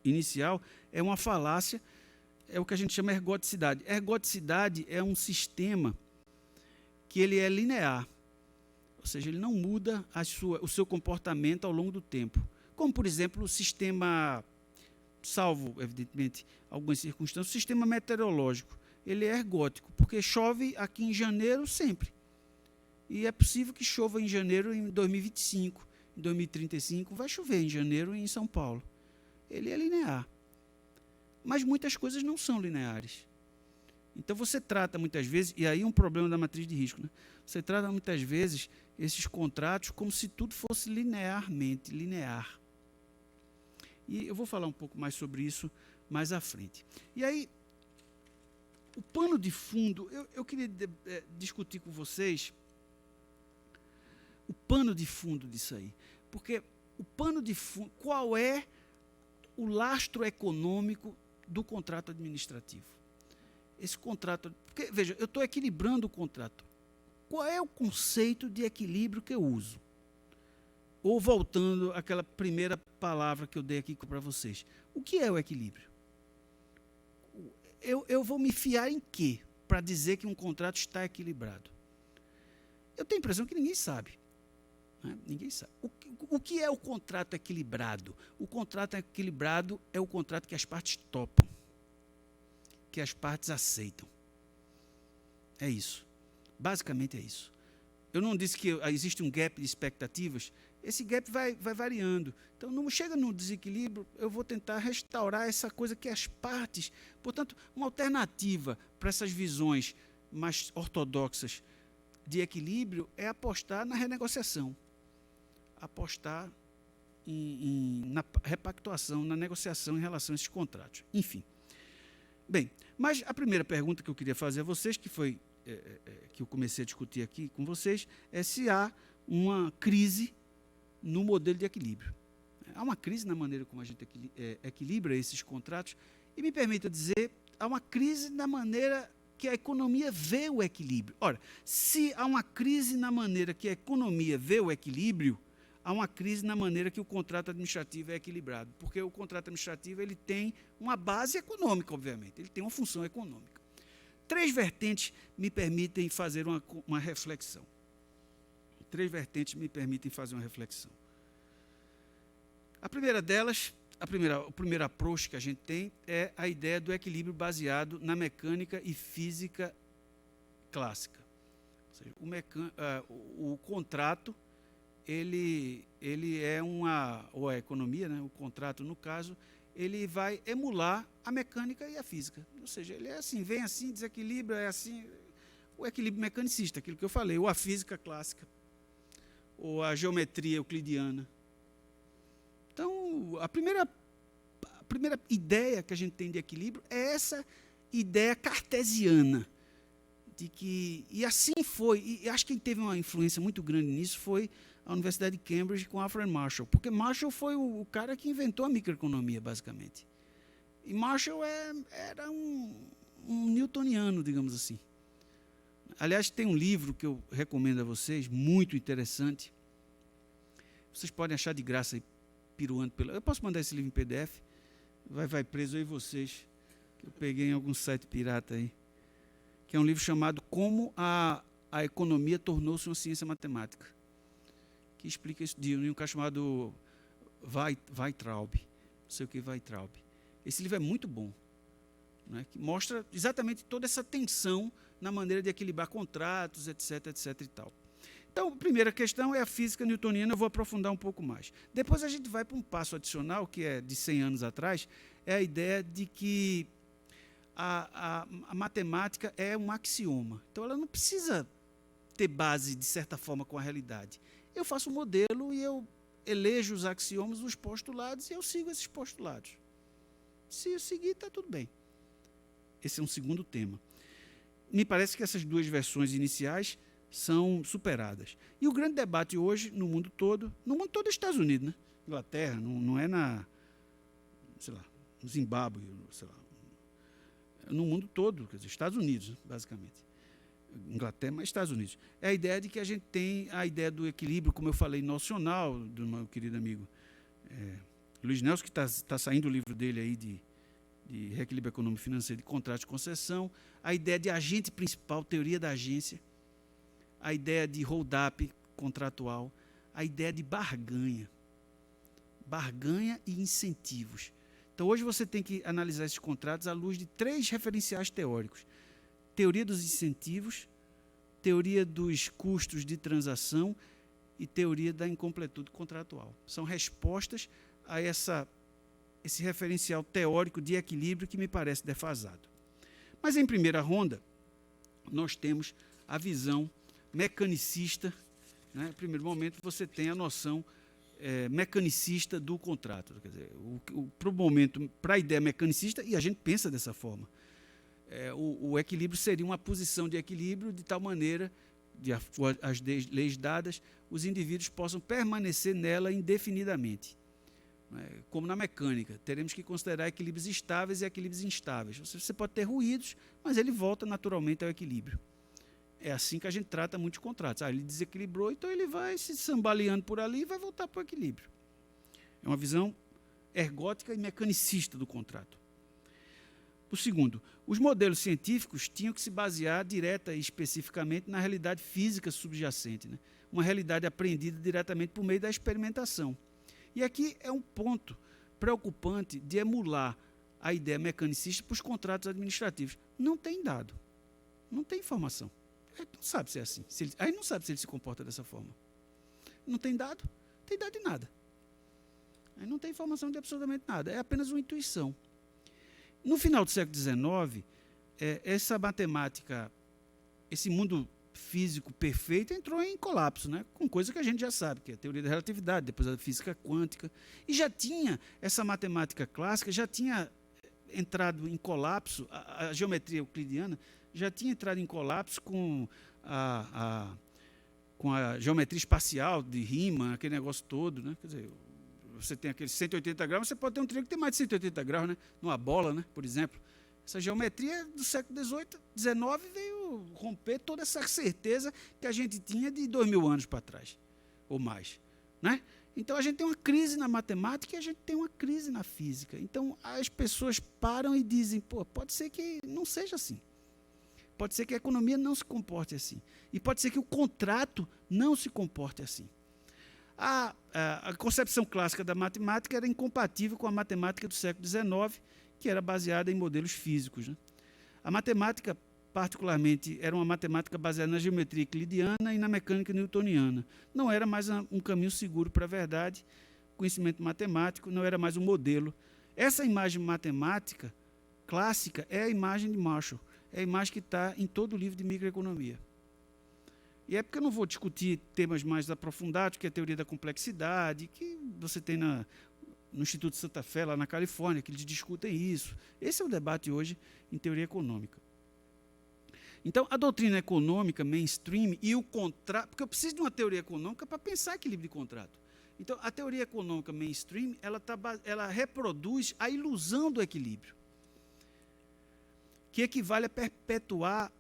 B: inicial é uma falácia, é o que a gente chama de ergoticidade. Ergoticidade é um sistema que ele é linear, ou seja, ele não muda o seu comportamento ao longo do tempo. Como, por exemplo, o sistema, salvo, evidentemente, algumas circunstâncias, o sistema meteorológico. Ele é ergótico, porque chove aqui em janeiro sempre. E é possível que chova em janeiro em 2025, em 2035, vai chover em janeiro em São Paulo. Ele é linear. Mas muitas coisas não são lineares. Então você trata muitas vezes, e aí um problema da matriz de risco, né? Você trata muitas vezes esses contratos como se tudo fosse linearmente, linear. E eu vou falar um pouco mais sobre isso mais à frente. E aí, o pano de fundo, eu queria discutir com vocês o pano de fundo disso aí. Porque o pano de fundo, qual é o lastro econômico do contrato administrativo? Esse contrato, porque, veja, eu estou equilibrando o contrato. Qual é o conceito de equilíbrio que eu uso? Ou voltando àquela primeira palavra que eu dei aqui para vocês. O que é o equilíbrio? Eu vou me fiar em quê para dizer que um contrato está equilibrado? Eu tenho a impressão que ninguém sabe. Né? Ninguém sabe. O que é o contrato equilibrado? O contrato equilibrado é o contrato que as partes topam, que as partes aceitam. É isso. Basicamente é isso. Eu não disse que existe um gap de expectativas. esse gap vai variando. Então, não chega no desequilíbrio, eu vou tentar restaurar essa coisa que as partes... Portanto, uma alternativa para essas visões mais ortodoxas de equilíbrio é apostar na renegociação, apostar na repactuação, na negociação em relação a esses contratos. Enfim. Bem, mas a primeira pergunta que eu queria fazer a vocês, que foi que eu comecei a discutir aqui com vocês, é se há uma crise no modelo de equilíbrio. Há uma crise na maneira como a gente equilibra esses contratos, e me permita dizer, há uma crise na maneira que a economia vê o equilíbrio. Ora, se há uma crise na maneira que a economia vê o equilíbrio, há uma crise na maneira que o contrato administrativo é equilibrado, porque o contrato administrativo ele tem uma base econômica, obviamente, ele tem uma função econômica. 3 vertentes me permitem fazer uma reflexão. 3 vertentes me permitem fazer uma reflexão. A primeira delas, o primeiro approach que a gente tem é a ideia do equilíbrio baseado na mecânica e física clássica. Ou seja, o contrato, ele é ou a economia, né, o contrato, no caso, ele vai emular a mecânica e a física. Ou seja, ele é assim, vem assim, desequilibra, é assim, o equilíbrio mecanicista, aquilo que eu falei, ou a física clássica, ou a geometria euclidiana. Então, a primeira ideia que a gente tem de equilíbrio é essa ideia cartesiana, de que, e assim foi, e acho que quem teve uma influência muito grande nisso foi a Universidade de Cambridge com Alfred Marshall, porque Marshall foi o cara que inventou a microeconomia, basicamente. E Marshall era um newtoniano, digamos assim. Aliás, tem um livro que eu recomendo a vocês, muito interessante. Vocês podem achar de graça aí, piruando pela... Eu posso mandar esse livro em PDF? Vai preso aí vocês, que eu peguei em algum site pirata aí. Que é um livro chamado Como a Economia Tornou-se uma Ciência Matemática, que explica isso de um cara chamado Weitraub, não sei o que Weitraub. Esse livro é muito bom, né, que mostra exatamente toda essa tensão na maneira de equilibrar contratos, etc, etc e tal. Então, a primeira questão é a física newtoniana, eu vou aprofundar um pouco mais. Depois a gente vai para um passo adicional, que é de 100 anos atrás, é a ideia de que a matemática é um axioma. Então, ela não precisa ter base, de certa forma, com a realidade. Eu faço um modelo e eu elejo os axiomas, os postulados, e eu sigo esses postulados. Se eu seguir, está tudo bem. Esse é um segundo tema. Me parece que essas 2 versões iniciais são superadas. E o grande debate hoje, no mundo todo é Estados Unidos, né? Inglaterra, não é sei lá, no Zimbábue, sei lá, no mundo todo, quer dizer, Estados Unidos, basicamente. Inglaterra, mas Estados Unidos. É a ideia de que a gente tem a ideia do equilíbrio, como eu falei, nocional, do meu querido amigo Luiz Nelson, que está saindo o livro dele aí de reequilíbrio econômico e financeiro de contrato de concessão, a ideia de agente principal, teoria da agência, a ideia de hold-up contratual, a ideia de barganha e incentivos. Então, hoje você tem que analisar esses contratos à luz de 3 referenciais teóricos: teoria dos incentivos, teoria dos custos de transação e teoria da incompletude contratual. São respostas a esse referencial teórico de equilíbrio que me parece defasado. Mas, em primeira ronda, nós temos a visão mecanicista, né? Em primeiro momento, você tem a noção mecanicista do contrato. Quer dizer, para a ideia mecanicista, e a gente pensa dessa forma, o equilíbrio seria uma posição de equilíbrio de tal maneira, as leis dadas, os indivíduos possam permanecer nela indefinidamente. Como na mecânica, teremos que considerar equilíbrios estáveis e equilíbrios instáveis. Você pode ter ruídos, mas ele volta naturalmente ao equilíbrio. É assim que a gente trata muitos contratos. Ele desequilibrou, então ele vai se sambaleando por ali e vai voltar para o equilíbrio. É uma visão ergótica e mecanicista do contrato. O segundo, os modelos científicos tinham que se basear direta e especificamente na realidade física subjacente, né? Uma realidade apreendida diretamente por meio da experimentação. E aqui é um ponto preocupante de emular a ideia mecanicista para os contratos administrativos. Não tem dado, não tem informação. A gente não sabe se é assim. A gente não sabe se ele se comporta dessa forma. Não tem dado. tem dado de nada. Aí não tem informação de absolutamente nada, é apenas uma intuição. No final do século XIX, essa matemática, esse mundo físico perfeito entrou em colapso, né? Com coisa que a gente já sabe, que é a teoria da relatividade, depois a física quântica, e já tinha, essa matemática clássica já tinha entrado em colapso, a geometria euclidiana já tinha entrado em colapso com a geometria espacial de Riemann, aquele negócio todo, né? Quer dizer, você tem aqueles 180 graus, você pode ter um triângulo que tem mais de 180 graus, né? Numa bola, né? Por exemplo. Essa geometria do século XVIII, XIX veio romper toda essa certeza que a gente tinha de 2000 anos para trás, ou mais, né? Então a gente tem uma crise na matemática e a gente tem uma crise na física. Então as pessoas param e dizem, pô, pode ser que não seja assim. Pode ser que a economia não se comporte assim. E pode ser que o contrato não se comporte assim. A concepção clássica da matemática era incompatível com a matemática do século XIX, que era baseada em modelos físicos, né? A matemática, particularmente, era uma matemática baseada na geometria euclidiana e na mecânica newtoniana. Não era mais um caminho seguro para a verdade, conhecimento matemático não era mais um modelo. Essa imagem matemática clássica é a imagem de Marshall, é a imagem que está em todo o livro de microeconomia. E é porque eu não vou discutir temas mais aprofundados, que é a teoria da complexidade, que você tem no Instituto Santa Fé, lá na Califórnia, que eles discutem isso. Esse é o debate hoje em teoria econômica. Então, a doutrina econômica mainstream e o contrato, porque eu preciso de uma teoria econômica para pensar equilíbrio de contrato. Então, a teoria econômica mainstream, ela reproduz a ilusão do equilíbrio, que equivale a perpetuar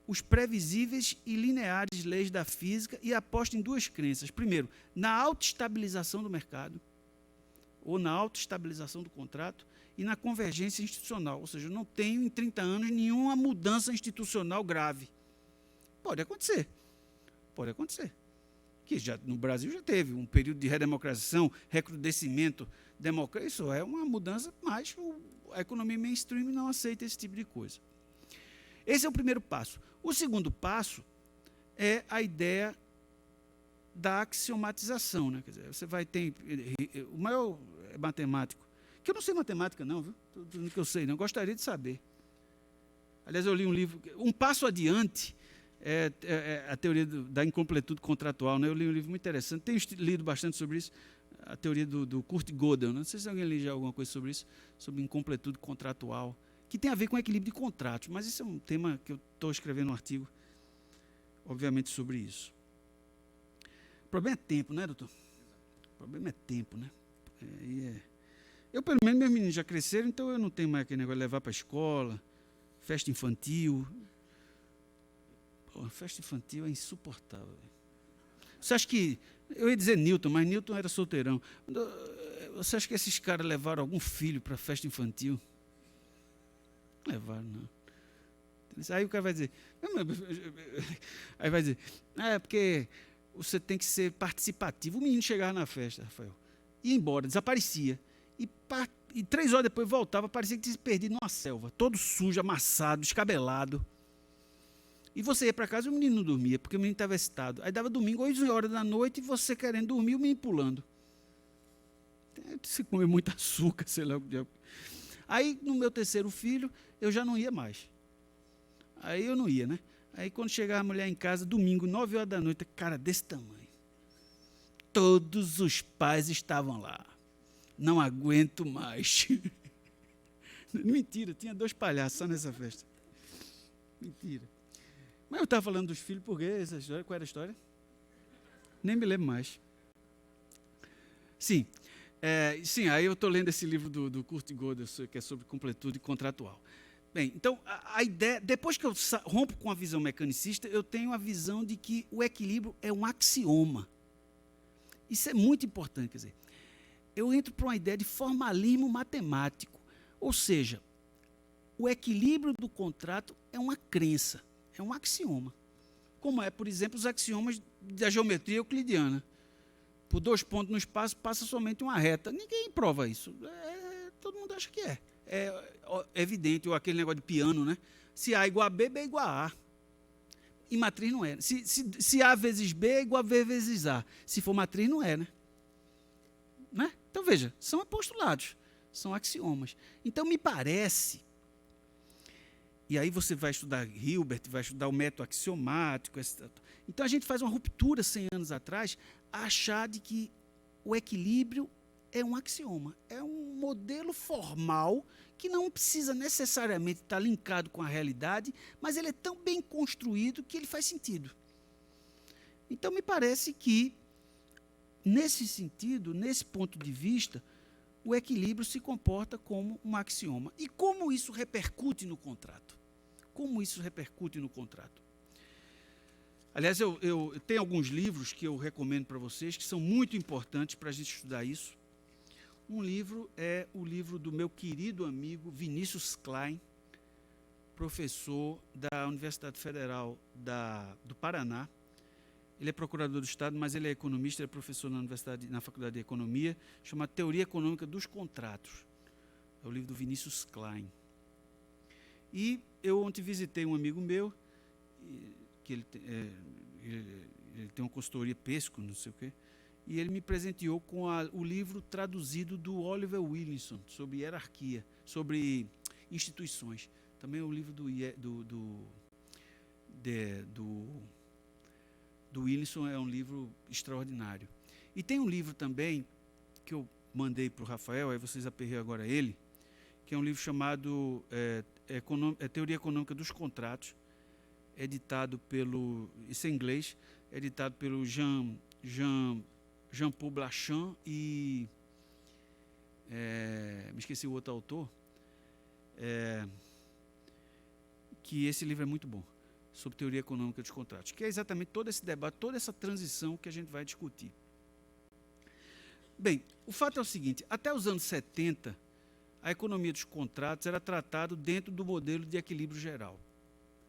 B: os previsíveis e lineares leis da física e aposta em duas crenças. Primeiro, na autoestabilização do mercado, ou na autoestabilização do contrato, e na convergência institucional. Ou seja, eu não tenho em 30 anos nenhuma mudança institucional grave. Pode acontecer. Pode acontecer. Que já, no Brasil já teve um período de redemocratização, recrudescimento democrático. Isso é uma mudança, mas a economia mainstream não aceita esse tipo de coisa. Esse é o primeiro passo. O segundo passo é a ideia da axiomatização, né? Quer dizer, você vai ter o maior matemático, que eu não sei matemática não, viu? Tudo que eu sei, não gostaria de saber. Aliás, eu li um livro, Um Passo Adiante, a teoria da incompletude contratual, né? Eu li um livro muito interessante, tenho lido bastante sobre isso, a teoria do Kurt Gödel, não sei se alguém lê já alguma coisa sobre isso, sobre incompletude contratual, que tem a ver com equilíbrio de contratos, mas isso é um tema que eu estou escrevendo um artigo, obviamente, sobre isso. O problema é tempo, né, doutor? O problema é tempo, né? Eu, pelo menos, meus meninos já cresceram, então eu não tenho mais aquele negócio de levar para a escola, festa infantil. Pô, festa infantil é insuportável. Você acha que... Eu ia dizer Newton, mas Newton era solteirão. Você acha que esses caras levaram algum filho para a festa infantil? Não levaram, não. Aí o cara vai dizer... Aí vai dizer... porque... Você tem que ser participativo. O menino chegava na festa, Rafael, ia embora, desaparecia. E 3 horas depois voltava, parecia que tinha se perdido numa selva, todo sujo, amassado, descabelado. E você ia para casa e o menino não dormia, porque o menino estava excitado. Aí dava domingo, 8 horas da noite, e você querendo dormir, o menino pulando. Se comer muito açúcar, sei lá o que. Aí, no meu terceiro filho, eu já não ia mais. Aí eu não ia, né? Aí, quando chegava a mulher em casa, domingo, 9 horas da noite, cara desse tamanho. Todos os pais estavam lá. Não aguento mais. Mentira, tinha 2 palhaços só nessa festa. Mentira. Mas eu estava falando dos filhos, por quê? Essa história, qual era a história? Nem me lembro mais. Sim, aí eu estou lendo esse livro do Kurt Gödel, que é sobre completude contratual. Bem, então, a ideia, depois que eu rompo com a visão mecanicista, eu tenho a visão de que o equilíbrio é um axioma. Isso é muito importante, quer dizer, eu entro para uma ideia de formalismo matemático, ou seja, o equilíbrio do contrato é uma crença, é um axioma, como é, por exemplo, os axiomas da geometria euclidiana. Por 2 pontos no espaço passa somente uma reta. Ninguém prova isso, todo mundo acha que é. É evidente, ou aquele negócio de piano, né? Se A é igual a B, B é igual a A. E matriz não é. Se A vezes B é igual a B vezes A. Se for matriz, não é, né? né? Então, veja, são postulados, são axiomas. Então, me parece, e aí você vai estudar Hilbert, vai estudar o método axiomático, então a gente faz uma ruptura 100 anos atrás, a achar de que o equilíbrio é um axioma, é um modelo formal que não precisa necessariamente estar linkado com a realidade, mas ele é tão bem construído que ele faz sentido. Então, me parece que, nesse sentido, nesse ponto de vista, o equilíbrio se comporta como um axioma. E como isso repercute no contrato? Como isso repercute no contrato? Aliás, eu tenho alguns livros que eu recomendo para vocês, que são muito importantes para a gente estudar isso. Um livro é o livro do meu querido amigo Vinícius Klein, professor da Universidade Federal do Paraná. Ele é procurador do Estado, mas ele é economista, ele é professor na Faculdade de Economia, chama Teoria Econômica dos Contratos. É o livro do Vinícius Klein. E eu ontem visitei um amigo meu, que ele tem uma consultoria Pesco, não sei o quê, e ele me presenteou com o livro traduzido do Oliver Williamson, sobre hierarquia, sobre instituições. Também o livro do Williamson é um livro extraordinário. E tem um livro também, que eu mandei para o Rafael, aí vocês aperreiam agora ele, que é um livro chamado Teoria Econômica dos Contratos, editado pelo, isso é em inglês, editado pelo Jean-Paul Blachand e me esqueci o outro autor, que esse livro é muito bom, sobre teoria econômica dos contratos, que é exatamente todo esse debate, toda essa transição que a gente vai discutir. Bem, o fato é o seguinte, até os anos 70, a economia dos contratos era tratada dentro do modelo de equilíbrio geral.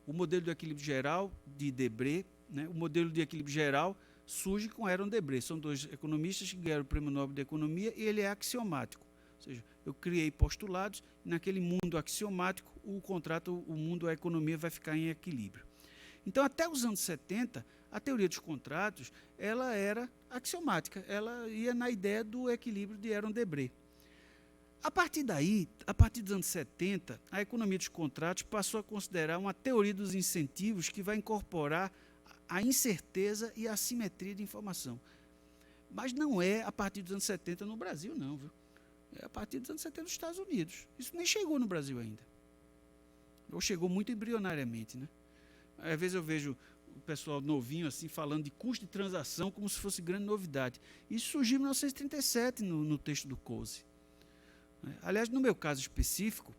B: O modelo de equilíbrio geral de Debré, né, o modelo de equilíbrio geral surge com Aaron Debré. São dois economistas que ganharam o Prêmio Nobel de Economia e ele é axiomático. Ou seja, eu criei postulados e naquele mundo axiomático, o mundo, a economia vai ficar em equilíbrio. Então, até os anos 70, a teoria dos contratos ela era axiomática, ela ia na ideia do equilíbrio de Aaron Debré. A partir daí, a partir dos anos 70, a economia dos contratos passou a considerar uma teoria dos incentivos que vai incorporar a incerteza e a assimetria de informação. Mas não é a partir dos anos 70 no Brasil, não, viu? É a partir dos anos 70 nos Estados Unidos. Isso nem chegou no Brasil ainda. Ou chegou muito embrionariamente, né? Às vezes eu vejo o pessoal novinho assim falando de custo de transação como se fosse grande novidade. Isso surgiu em 1937 no texto do Coase. Aliás, no meu caso específico,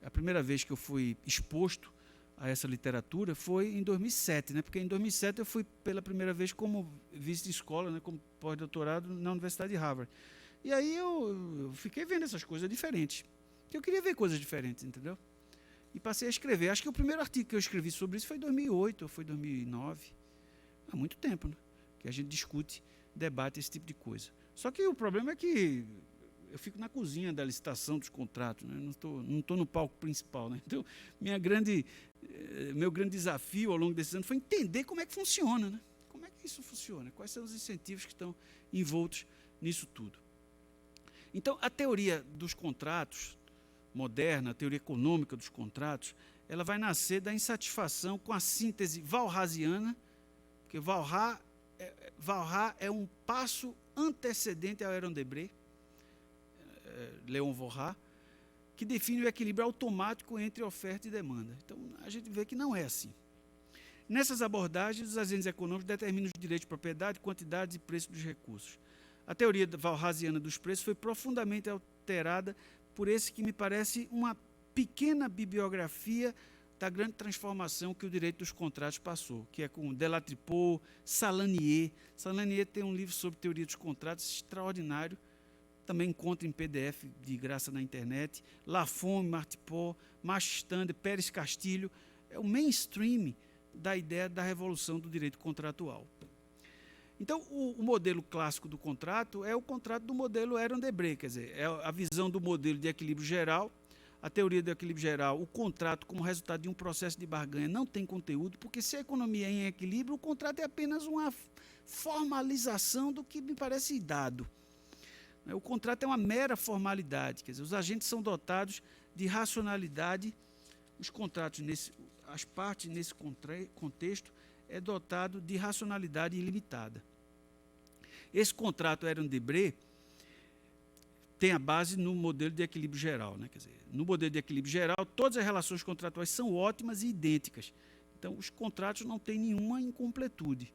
B: a primeira vez que eu fui exposto a essa literatura foi em 2007, né? Porque em 2007 eu fui pela primeira vez como vice de escola, né? Como pós-doutorado na Universidade de Harvard. E aí eu fiquei vendo essas coisas diferentes, que eu queria ver coisas diferentes, entendeu? E passei a escrever. Acho que o primeiro artigo que eu escrevi sobre isso foi em 2008 ou foi 2009. Há muito tempo, né? Que a gente discute, debate esse tipo de coisa. Só que o problema é que eu fico na cozinha da licitação dos contratos, né? Não estou no palco principal, né? Então, meu grande desafio ao longo desses anos foi entender como é que funciona, né? Como é que isso funciona? Quais são os incentivos que estão envoltos nisso tudo? Então, a teoria dos contratos moderna, a teoria econômica dos contratos, ela vai nascer da insatisfação com a síntese walrasiana, porque Walras é um passo antecedente ao Aaron Debré, Leon Walras, que define o equilíbrio automático entre oferta e demanda. Então, a gente vê que não é assim. Nessas abordagens, os agentes econômicos determinam os direitos de propriedade, quantidade e preço dos recursos. A teoria walrasiana dos preços foi profundamente alterada por esse que me parece uma pequena bibliografia da grande transformação que o direito dos contratos passou, que é com Delatripeau, Salanier. Salanier tem um livro sobre teoria dos contratos extraordinário, também encontra em PDF de graça na internet. Lafon, Martipol, Machstander, Pérez Castilho, é o mainstream da ideia da revolução do direito contratual. Então, o modelo clássico do contrato é o contrato do modelo Aaron Debré, quer dizer, é a visão do modelo de equilíbrio geral, a teoria do equilíbrio geral, o contrato como resultado de um processo de barganha não tem conteúdo, porque se a economia é em equilíbrio, o contrato é apenas uma formalização do que me parece dado. O contrato é uma mera formalidade, quer dizer, os agentes são dotados de racionalidade, os contratos, as partes nesse contexto, é dotado de racionalidade ilimitada. Esse contrato Aron-Debré tem a base no modelo de equilíbrio geral. Quer dizer, no modelo de equilíbrio geral, todas as relações contratuais são ótimas e idênticas. Então, os contratos não têm nenhuma incompletude.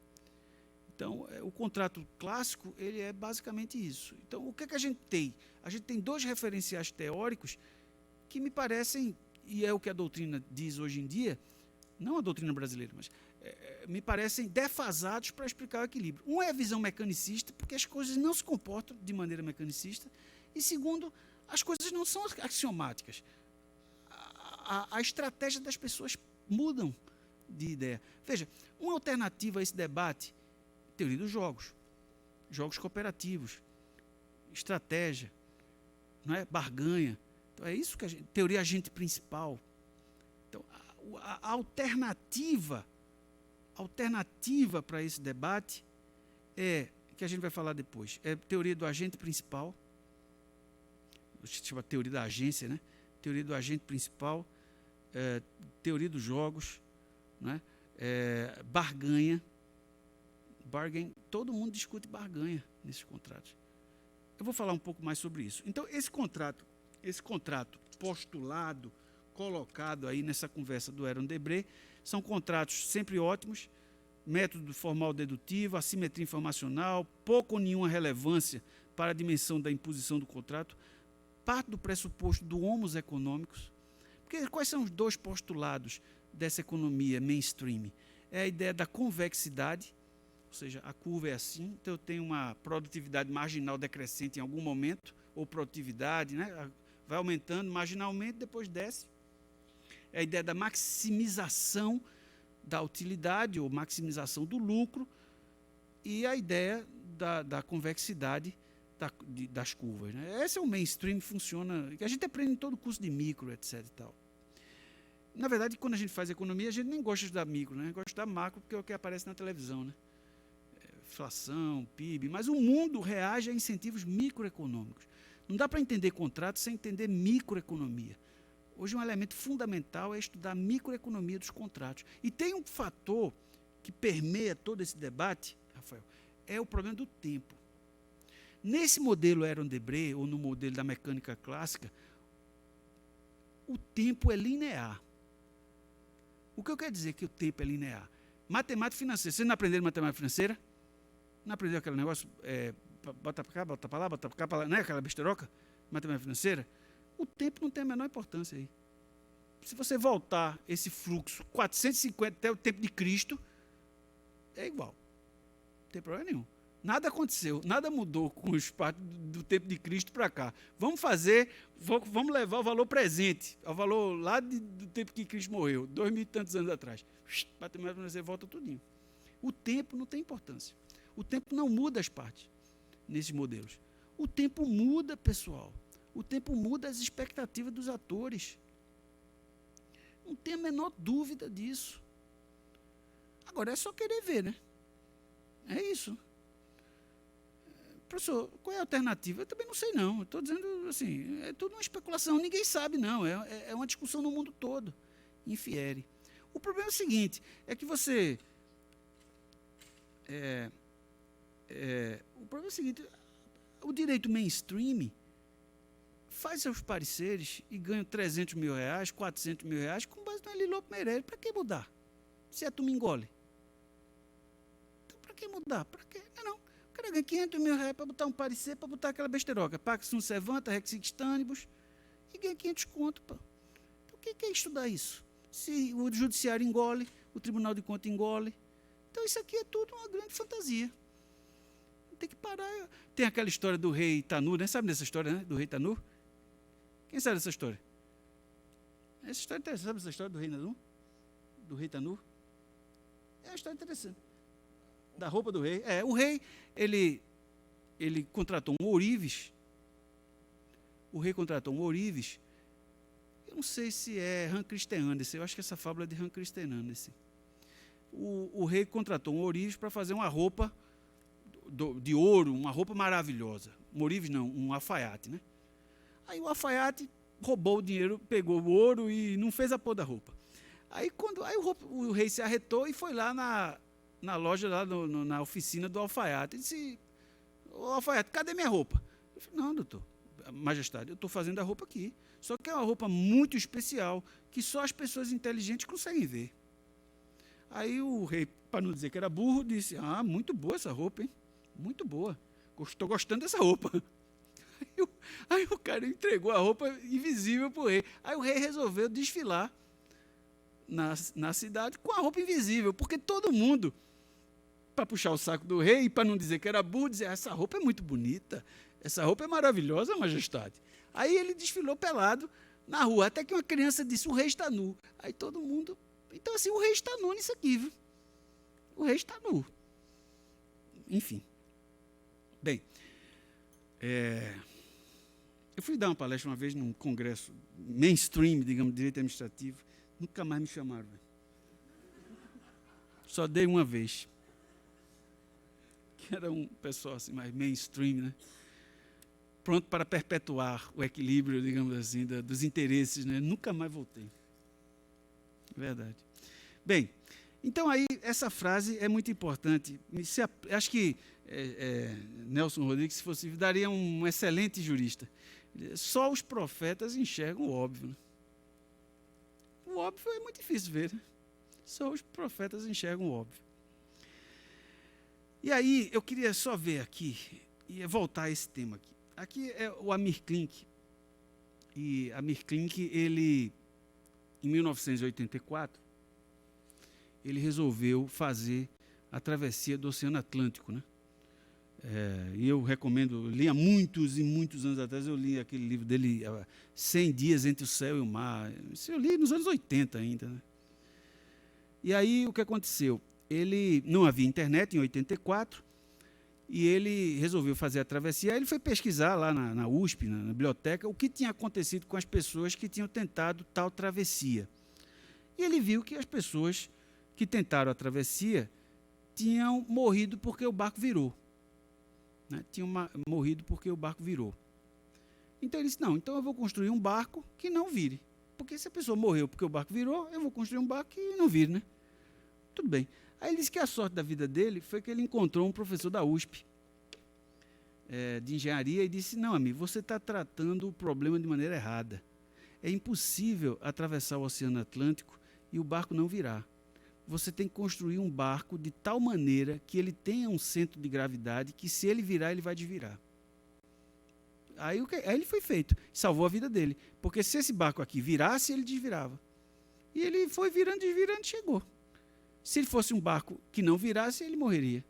B: Então, o contrato clássico ele é basicamente isso. Então, o que é que a gente tem? A gente tem dois referenciais teóricos que me parecem, e é o que a doutrina diz hoje em dia, não a doutrina brasileira, mas me parecem defasados para explicar o equilíbrio. Um é a visão mecanicista, porque as coisas não se comportam de maneira mecanicista, e segundo, as coisas não são axiomáticas. A estratégia das pessoas mudam de ideia. Veja, uma alternativa a esse debate, teoria dos jogos cooperativos, estratégia, não é? Barganha. Então, é isso que teoria agente principal. Então, a alternativa para esse debate é, que a gente vai falar depois, é teoria do agente principal, se chama teoria da agência, né? Teoria do agente principal, teoria dos jogos, né? Barganha, todo mundo discute barganha nesses contratos. Eu vou falar um pouco mais sobre isso. Então, esse contrato postulado, colocado aí nessa conversa do Aron-Debré, são contratos sempre ótimos, método formal dedutivo, assimetria informacional, pouco ou nenhuma relevância para a dimensão da imposição do contrato, parte do pressuposto do homos econômicos. Porque quais são os dois postulados dessa economia mainstream? É a ideia da convexidade, ou seja, a curva é assim, então eu tenho uma produtividade marginal decrescente em algum momento, ou produtividade, né? Vai aumentando marginalmente, depois desce. É a ideia da maximização da utilidade ou maximização do lucro e a ideia da convexidade das curvas. Né? Esse é o mainstream que funciona, que a gente aprende em todo o curso de micro, etc. E tal. Na verdade, quando a gente faz economia, a gente nem gosta de estudar micro, né? Gosta de estudar macro, porque é o que aparece na televisão. Né? Inflação, PIB, mas o mundo reage a incentivos microeconômicos. Não dá para entender contrato sem entender microeconomia. Hoje, um elemento fundamental é estudar a microeconomia dos contratos. E tem um fator que permeia todo esse debate, Rafael, é o problema do tempo. Nesse modelo Aron-Debré, ou no modelo da mecânica clássica, o tempo é linear. O que eu quero dizer que o tempo é linear? Matemática financeira. Vocês não aprenderam matemática financeira? Não aprendeu aquele negócio, bota para cá, bota para lá, bota para cá, não é aquela besteroca? Matemática financeira? O tempo não tem a menor importância aí. Se você voltar esse fluxo 450 até o tempo de Cristo, é igual. Não tem problema nenhum. Nada aconteceu, nada mudou com o espaço do tempo de Cristo para cá. Vamos levar o valor presente, ao valor lá do tempo que Cristo morreu, 2000 e tantos anos atrás. Matemática financeira volta tudinho. O tempo não tem importância. O tempo não muda as partes nesses modelos. O tempo muda, pessoal. O tempo muda as expectativas dos atores. Não tem a menor dúvida disso. Agora, é só querer ver, né? É isso. Professor, qual é a alternativa? Eu também não sei, não. Estou dizendo assim, é tudo uma especulação. Ninguém sabe, não. É uma discussão no mundo todo. Infiere. O problema é o seguinte, é que você... o problema é o seguinte, o direito mainstream faz seus pareceres e ganha 300 mil reais, 400 mil reais com base no Elilope Meireles. Para que mudar? Se a turma engole. Então, para que mudar? Para que? Não. O cara ganha 500 mil reais para botar um parecer, para botar aquela besteroca. Pax sunt servanta, rex sic stantibus, e ganha 500 conto. Pô. Então, o que é estudar isso? Se o judiciário engole, o Tribunal de Contas engole. Então, isso aqui é tudo uma grande fantasia. Tem que parar. Tem aquela história do rei Tanur, né? Sabe dessa história, né? Do rei Tanur? Quem sabe dessa história? Essa história é interessante. Sabe essa história do rei Tanur? Do rei Tanur? É uma história interessante. Da roupa do rei. O rei, ele contratou um ourives. O rei contratou um ourives. Eu não sei se é Hans Christian Andersen. Eu acho que essa fábula é de Hans Christian Andersen. O rei contratou um ourives para fazer uma roupa de ouro, uma roupa maravilhosa. um ourives não, um alfaiate, né? Aí o alfaiate roubou o dinheiro, pegou o ouro e não fez a porra da roupa. Aí o rei se arretou e foi lá na loja, lá na oficina do alfaiate. Ele disse, ô alfaiate, cadê minha roupa? Eu falei, não, doutor, majestade, eu estou fazendo a roupa aqui. Só que é uma roupa muito especial, que só as pessoas inteligentes conseguem ver. Aí o rei, para não dizer que era burro, disse, muito boa essa roupa, hein? Muito boa. Estou gostando dessa roupa. Aí o cara entregou a roupa invisível para o rei. Aí o rei resolveu desfilar na cidade com a roupa invisível, porque todo mundo, para puxar o saco do rei e para não dizer que era burro, dizia, essa roupa é muito bonita, essa roupa é maravilhosa, majestade. Aí ele desfilou pelado na rua, até que uma criança disse, o rei está nu. Aí todo mundo... Então, assim, o rei está nu nisso aqui, viu? O rei está nu. Enfim. Bem, eu fui dar uma palestra uma vez num congresso mainstream, digamos, de direito administrativo. Nunca mais me chamaram. Véio. Só dei uma vez. Que era um pessoal assim, mais mainstream, né? Pronto para perpetuar o equilíbrio, digamos assim, dos interesses, né? Nunca mais voltei. Verdade. Bem, então aí essa frase é muito importante. Acho que Nelson Rodrigues, se fosse, daria um excelente jurista. Só os profetas enxergam o óbvio. Né? O óbvio é muito difícil ver. Né? Só os profetas enxergam o óbvio. E aí eu queria só ver aqui, e voltar a esse tema aqui. Aqui é o Amir Klink. E Amir Klink, ele... Em 1984, ele resolveu fazer a travessia do Oceano Atlântico. Né? E eu recomendo, li há muitos e muitos anos atrás, eu li aquele livro dele, 100 Dias Entre o Céu e o Mar. Isso eu li nos anos 80 ainda. Né? E aí o que aconteceu? Ele não havia internet em 84, e ele resolveu fazer a travessia. Aí ele foi pesquisar lá na USP, na biblioteca, o que tinha acontecido com as pessoas que tinham tentado tal travessia. E ele viu que as pessoas que tentaram a travessia tinham morrido porque o barco virou. Né? Morrido porque o barco virou. Então ele disse, não, então eu vou construir um barco que não vire. Porque se a pessoa morreu porque o barco virou, eu vou construir um barco que não vire, né? Tudo bem. Aí ele disse que a sorte da vida dele foi que ele encontrou um professor da USP de engenharia e disse, não, amigo, você está tratando o problema de maneira errada. É impossível atravessar o Oceano Atlântico e o barco não virar. Você tem que construir um barco de tal maneira que ele tenha um centro de gravidade que se ele virar, ele vai desvirar. Aí ele foi feito, salvou a vida dele. Porque se esse barco aqui virasse, ele desvirava. E ele foi virando, desvirando e chegou. Se ele fosse um barco que não virasse, ele morreria.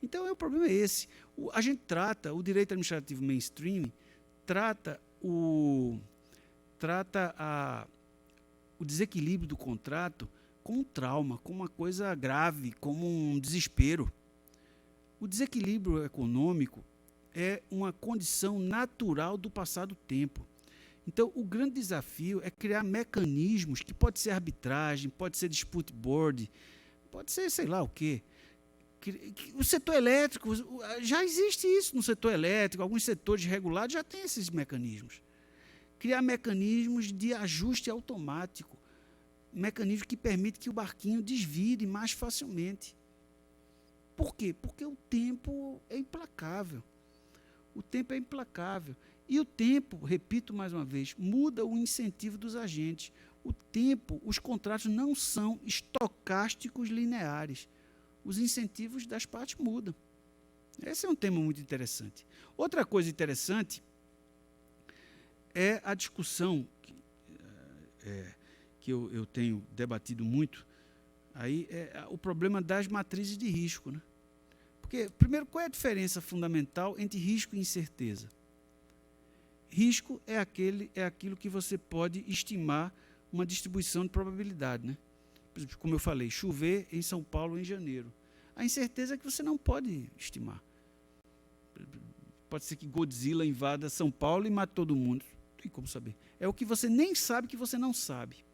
B: Então, o problema é esse. A gente trata, o direito administrativo mainstream, trata o desequilíbrio do contrato como um trauma, como uma coisa grave, como um desespero. O desequilíbrio econômico é uma condição natural do passar do tempo. Então, o grande desafio é criar mecanismos, que pode ser arbitragem, pode ser dispute board, pode ser sei lá o quê. O setor elétrico, já existe isso no setor elétrico, alguns setores regulados já têm esses mecanismos. Criar mecanismos de ajuste automático, mecanismos que permitem que o barquinho desvire mais facilmente. Por quê? Porque o tempo é implacável. O tempo é implacável. E o tempo, repito mais uma vez, muda o incentivo dos agentes. O tempo, os contratos não são estocásticos lineares. Os incentivos das partes mudam. Esse é um tema muito interessante. Outra coisa interessante é a discussão que eu tenho debatido muito, aí é o problema das matrizes de risco. Né? Porque, primeiro, qual é a diferença fundamental entre risco e incerteza? Risco é aquilo que você pode estimar uma distribuição de probabilidade. Né? Como eu falei, chover em São Paulo em janeiro. A incerteza é que você não pode estimar. Pode ser que Godzilla invada São Paulo e mate todo mundo. Não tem como saber. É o que você nem sabe que você não sabe.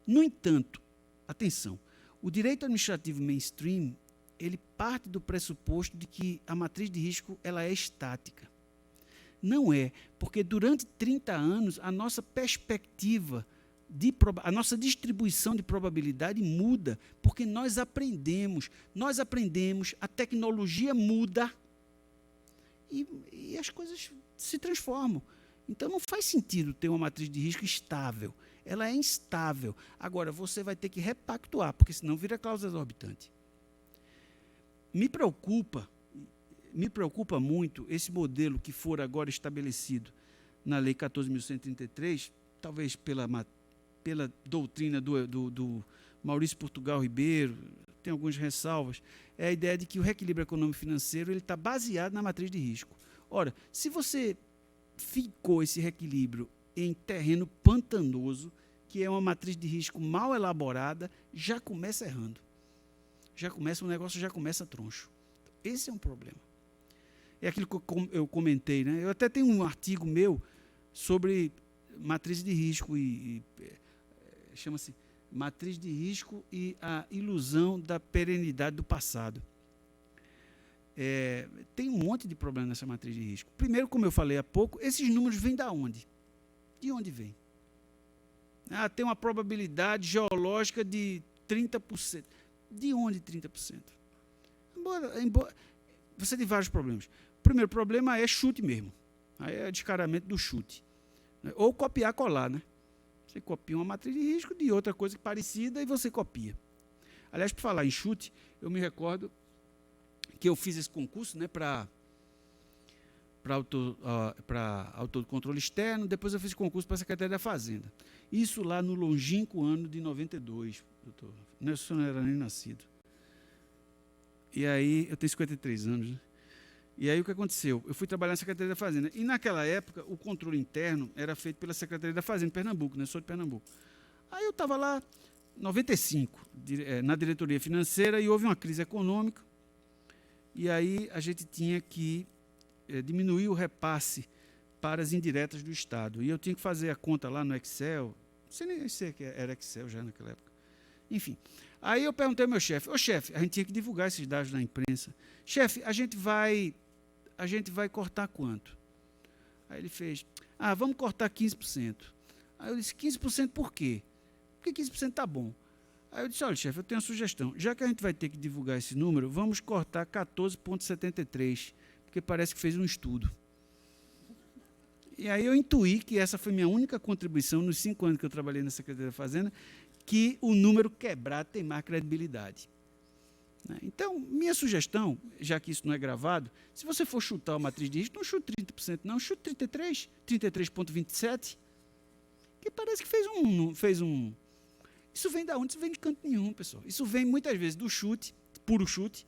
B: No entanto, atenção, o direito administrativo mainstream, ele parte do pressuposto de que a matriz de risco ela é estática. Não é, porque durante 30 anos a nossa perspectiva, a nossa distribuição de probabilidade muda, porque nós aprendemos, a tecnologia muda e as coisas se transformam. Então não faz sentido ter uma matriz de risco estável. Ela é instável. Agora, você vai ter que repactuar, porque senão vira cláusula exorbitante. Me preocupa muito esse modelo que for agora estabelecido na Lei 14.133, talvez pela doutrina do Maurício Portugal Ribeiro, tem algumas ressalvas, é a ideia de que o reequilíbrio econômico-financeiro está baseado na matriz de risco. Ora, se você ficou esse reequilíbrio em terreno pantanoso, que é uma matriz de risco mal elaborada, já começa errando. O negócio já começa troncho. Esse é um problema. É aquilo que eu comentei, né? Eu até tenho um artigo meu sobre matriz de risco chama-se Matriz de Risco e a Ilusão da Perenidade do Passado. Tem um monte de problema nessa matriz de risco. Primeiro, como eu falei há pouco, esses números vêm da onde? De onde vem? Tem uma probabilidade geológica de 30%. De onde 30%? Embora, você tem vários problemas. O primeiro problema é chute mesmo. Aí é descaramento do chute. Ou copiar, colar, né? Você copia uma matriz de risco de outra coisa parecida e você copia. Aliás, por falar em chute, eu me recordo que eu fiz esse concurso, né, para autocontrole externo, depois eu fiz concurso para a Secretaria da Fazenda. Isso lá no longínquo ano de 92, doutor. Eu não era nem nascido. E aí, eu tenho 53 anos, né? E aí o que aconteceu? Eu fui trabalhar na Secretaria da Fazenda. E naquela época, o controle interno era feito pela Secretaria da Fazenda, em Pernambuco, né? Eu sou de Pernambuco. Aí eu estava lá, em 95, na diretoria financeira, e houve uma crise econômica. E aí a gente tinha que diminuir o repasse para as indiretas do Estado. E eu tinha que fazer a conta lá no Excel. Não sei nem sei que era Excel já naquela época. Enfim. Aí eu perguntei ao meu chefe, chefe, a gente tinha que divulgar esses dados na imprensa. Chefe, a gente vai cortar quanto? Aí ele fez, vamos cortar 15%. Aí eu disse, 15% por quê? Porque 15% está bom. Aí eu disse, olha, chefe, eu tenho uma sugestão. Já que a gente vai ter que divulgar esse número, vamos cortar 14,73%, porque parece que fez um estudo. E aí eu intuí que essa foi minha única contribuição nos 5 anos que eu trabalhei na Secretaria da Fazenda, que o número quebrado tem mais credibilidade. Então, minha sugestão, já que isso não é gravado, se você for chutar a matriz de risco, não chute 30%, não, chute 33,27%, que parece que fez um... Isso vem de onde? Isso vem de canto nenhum, pessoal. Isso vem muitas vezes do chute, puro chute,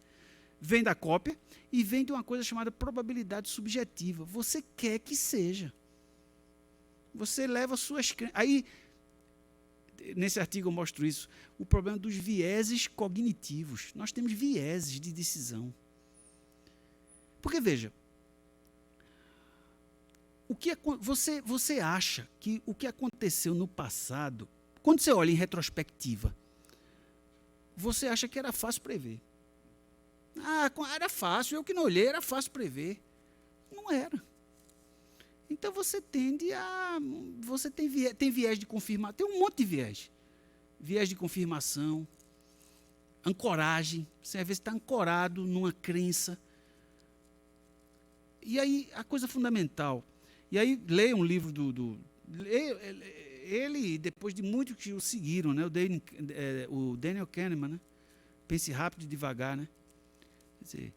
B: vem da cópia e vem de uma coisa chamada probabilidade subjetiva. Você quer que seja. Você leva suas... Aí, nesse artigo eu mostro isso, o problema dos vieses cognitivos. Nós temos vieses de decisão. Porque, veja, você acha que o que aconteceu no passado, quando você olha em retrospectiva, você acha que era fácil prever. Era fácil, eu que não olhei, era fácil prever. Não era. Então você tende a... Você tem viés de confirmação, tem um monte de viés. Viés de confirmação, ancoragem. Você às vezes está ancorado numa crença. E aí, a coisa fundamental. E aí, leia um livro ele, depois de muitos que o seguiram, né? O Daniel Kahneman, né? Pense rápido e devagar, né? Quer dizer,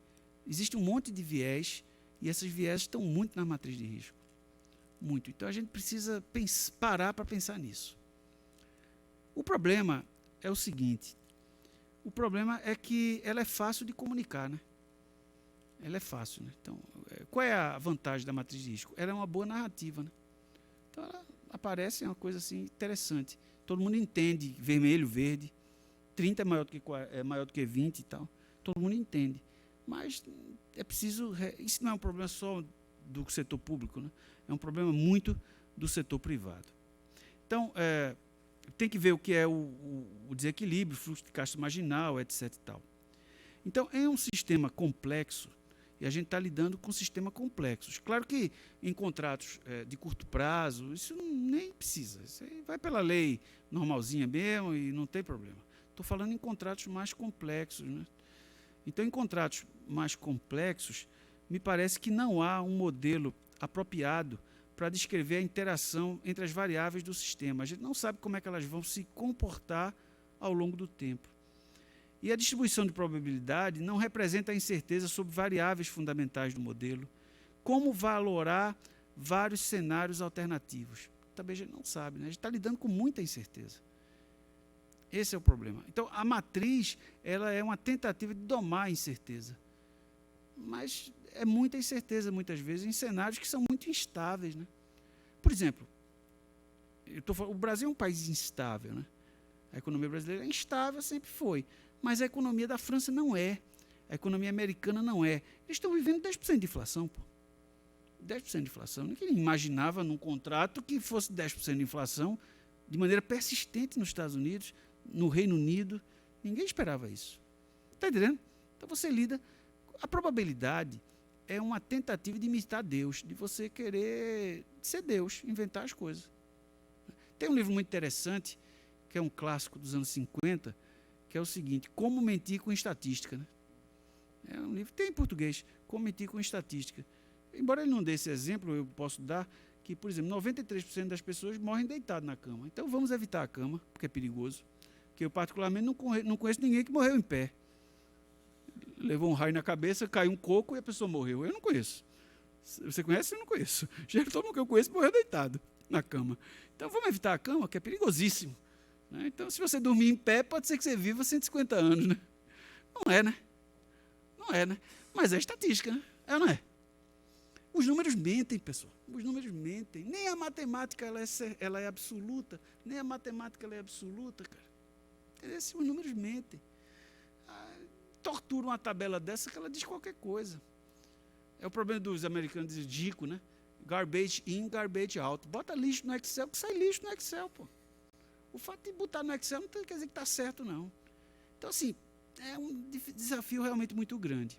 B: existe um monte de viés, e esses viés estão muito na matriz de risco. Muito. Então, a gente precisa parar para pensar nisso. O problema é o seguinte, o problema é que ela é fácil de comunicar, né? Ela é fácil, né? Então, qual é a vantagem da matriz de risco? Ela é uma boa narrativa, né? Então, ela aparece uma coisa assim interessante. Todo mundo entende vermelho, verde, 30 é maior do que 20 e tal. Todo mundo entende. Mas é preciso... Isso não é um problema só do setor público, né? É um problema muito do setor privado. Então, tem que ver o que é o desequilíbrio, fluxo de caixa marginal, etc. E tal. Então, em um sistema complexo, E a gente está lidando com sistemas complexos. Claro que em contratos de curto prazo, isso nem precisa. Isso aí vai pela lei normalzinha mesmo e não tem problema. Estou falando em contratos mais complexos, né? Então, em contratos mais complexos, me parece que não há um modelo apropriado para descrever a interação entre as variáveis do sistema. A gente não sabe como é que elas vão se comportar ao longo do tempo. E a distribuição de probabilidade não representa a incerteza sobre variáveis fundamentais do modelo. Como valorar vários cenários alternativos? Também a gente não sabe, né? A gente está lidando com muita incerteza. Esse é o problema. Então, a matriz ela é uma tentativa de domar a incerteza. Mas é muita incerteza, muitas vezes, em cenários que são muito instáveis, né? Por exemplo, o Brasil é um país instável, né? A economia brasileira é instável, sempre foi. Mas a economia da França não é. A economia americana não é. Eles estão vivendo 10% de inflação, pô. 10% de inflação. Ninguém imaginava num contrato que fosse 10% de inflação de maneira persistente nos Estados Unidos, no Reino Unido. Ninguém esperava isso. Está entendendo? Então você lida. A probabilidade é uma tentativa de imitar Deus, de você querer ser Deus, inventar as coisas. Tem um livro muito interessante, que é um clássico dos anos 50, que é o seguinte: Como Mentir com Estatística. Né? É um livro, tem em português, Como Mentir com Estatística. Embora ele não dê esse exemplo, eu posso dar que, por exemplo, 93% das pessoas morrem deitadas na cama. Então vamos evitar a cama, porque é perigoso. Porque eu, particularmente, não conheço ninguém que morreu em pé. Levou um raio na cabeça, caiu um coco e a pessoa morreu. Eu não conheço. Você conhece? Eu não conheço. Já todo mundo que eu conheço morreu deitado na cama. Então vamos evitar a cama, que é perigosíssimo. Né? Então, se você dormir em pé, pode ser que você viva 150 anos. Né? Não é, né? Não é, né? Mas é estatística, né? É ou não é? Os números mentem, pessoal. Os números mentem. Nem a matemática ela é absoluta. Nem a matemática ela é absoluta, cara. Os números mentem. Tortura uma tabela dessa que ela diz qualquer coisa. É o problema dos americanos de DICO, né? Garbage in, garbage out. Bota lixo no Excel, que sai lixo no Excel, pô. O fato de botar no Excel não quer dizer que está certo, não. Então, assim, é um desafio realmente muito grande.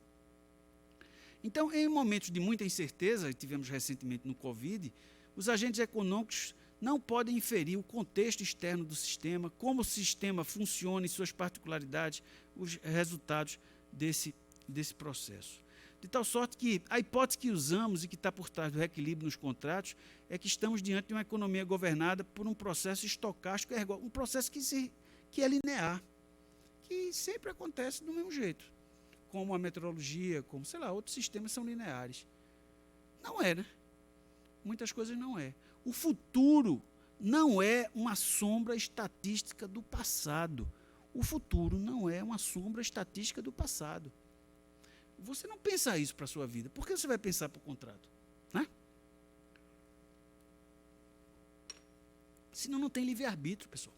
B: Então, em momentos de muita incerteza, que tivemos recentemente no Covid, os agentes econômicos não podem inferir o contexto externo do sistema, como o sistema funciona e suas particularidades, os resultados desse processo. De tal sorte que a hipótese que usamos e que está por trás do reequilíbrio nos contratos é que estamos diante de uma economia governada por um processo estocástico, um processo que é linear, que sempre acontece do mesmo jeito, como a meteorologia, como, sei lá, outros sistemas são lineares. Não é, né? Muitas coisas não é. O futuro não é uma sombra estatística do passado. O futuro não é uma sombra estatística do passado. Você não pensa isso para a sua vida. Por que você vai pensar para o contrato? Né? Senão não tem livre-arbítrio, pessoal.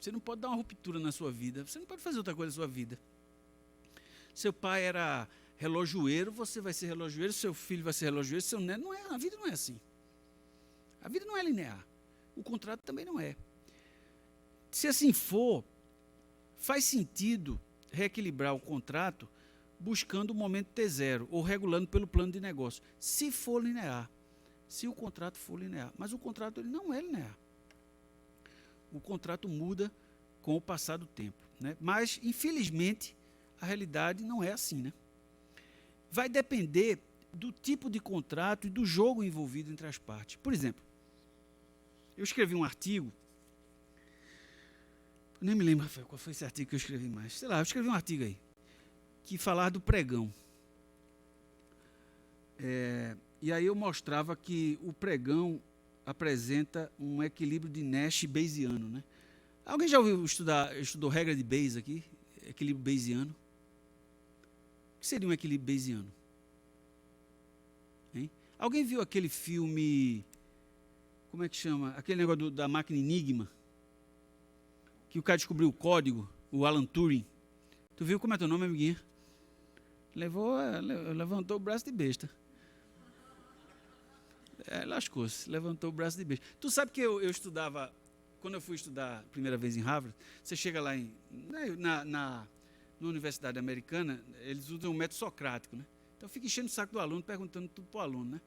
B: Você não pode dar uma ruptura na sua vida. Você não pode fazer outra coisa na sua vida. Seu pai era relojoeiro, você vai ser relojoeiro, seu filho vai ser relojoeiro, seu neto não é. A vida não é assim. A vida não é linear. O contrato também não é. Se assim for, faz sentido reequilibrar o contrato buscando o momento T0 ou regulando pelo plano de negócio, se for linear, se o contrato for linear. Mas o contrato ele não é linear. O contrato muda com o passar do tempo. Né? Mas, infelizmente, a realidade não é assim. Né? Vai depender do tipo de contrato e do jogo envolvido entre as partes. Por exemplo, eu escrevi um artigo, nem me lembro, Rafael, qual foi esse artigo que eu escrevi mais. Sei lá, eu escrevi um artigo aí, que falava do pregão. E aí eu mostrava que o pregão apresenta um equilíbrio de Nash bayesiano. Né? Alguém já estudou regra de Bayes aqui? Equilíbrio bayesiano? O que seria um equilíbrio bayesiano? Hein? Alguém viu aquele filme, como é que chama? Aquele negócio da máquina Enigma? Que o cara descobriu o código, o Alan Turing. Tu viu como é teu nome, amiguinha? Levantou o braço de besta. Lascou-se, levantou o braço de besta. Tu sabe que eu estudava, quando eu fui estudar a primeira vez em Harvard, você chega lá na Universidade Americana, eles usam o método socrático, né? Então, fica enchendo o saco do aluno, perguntando tudo para o aluno, né?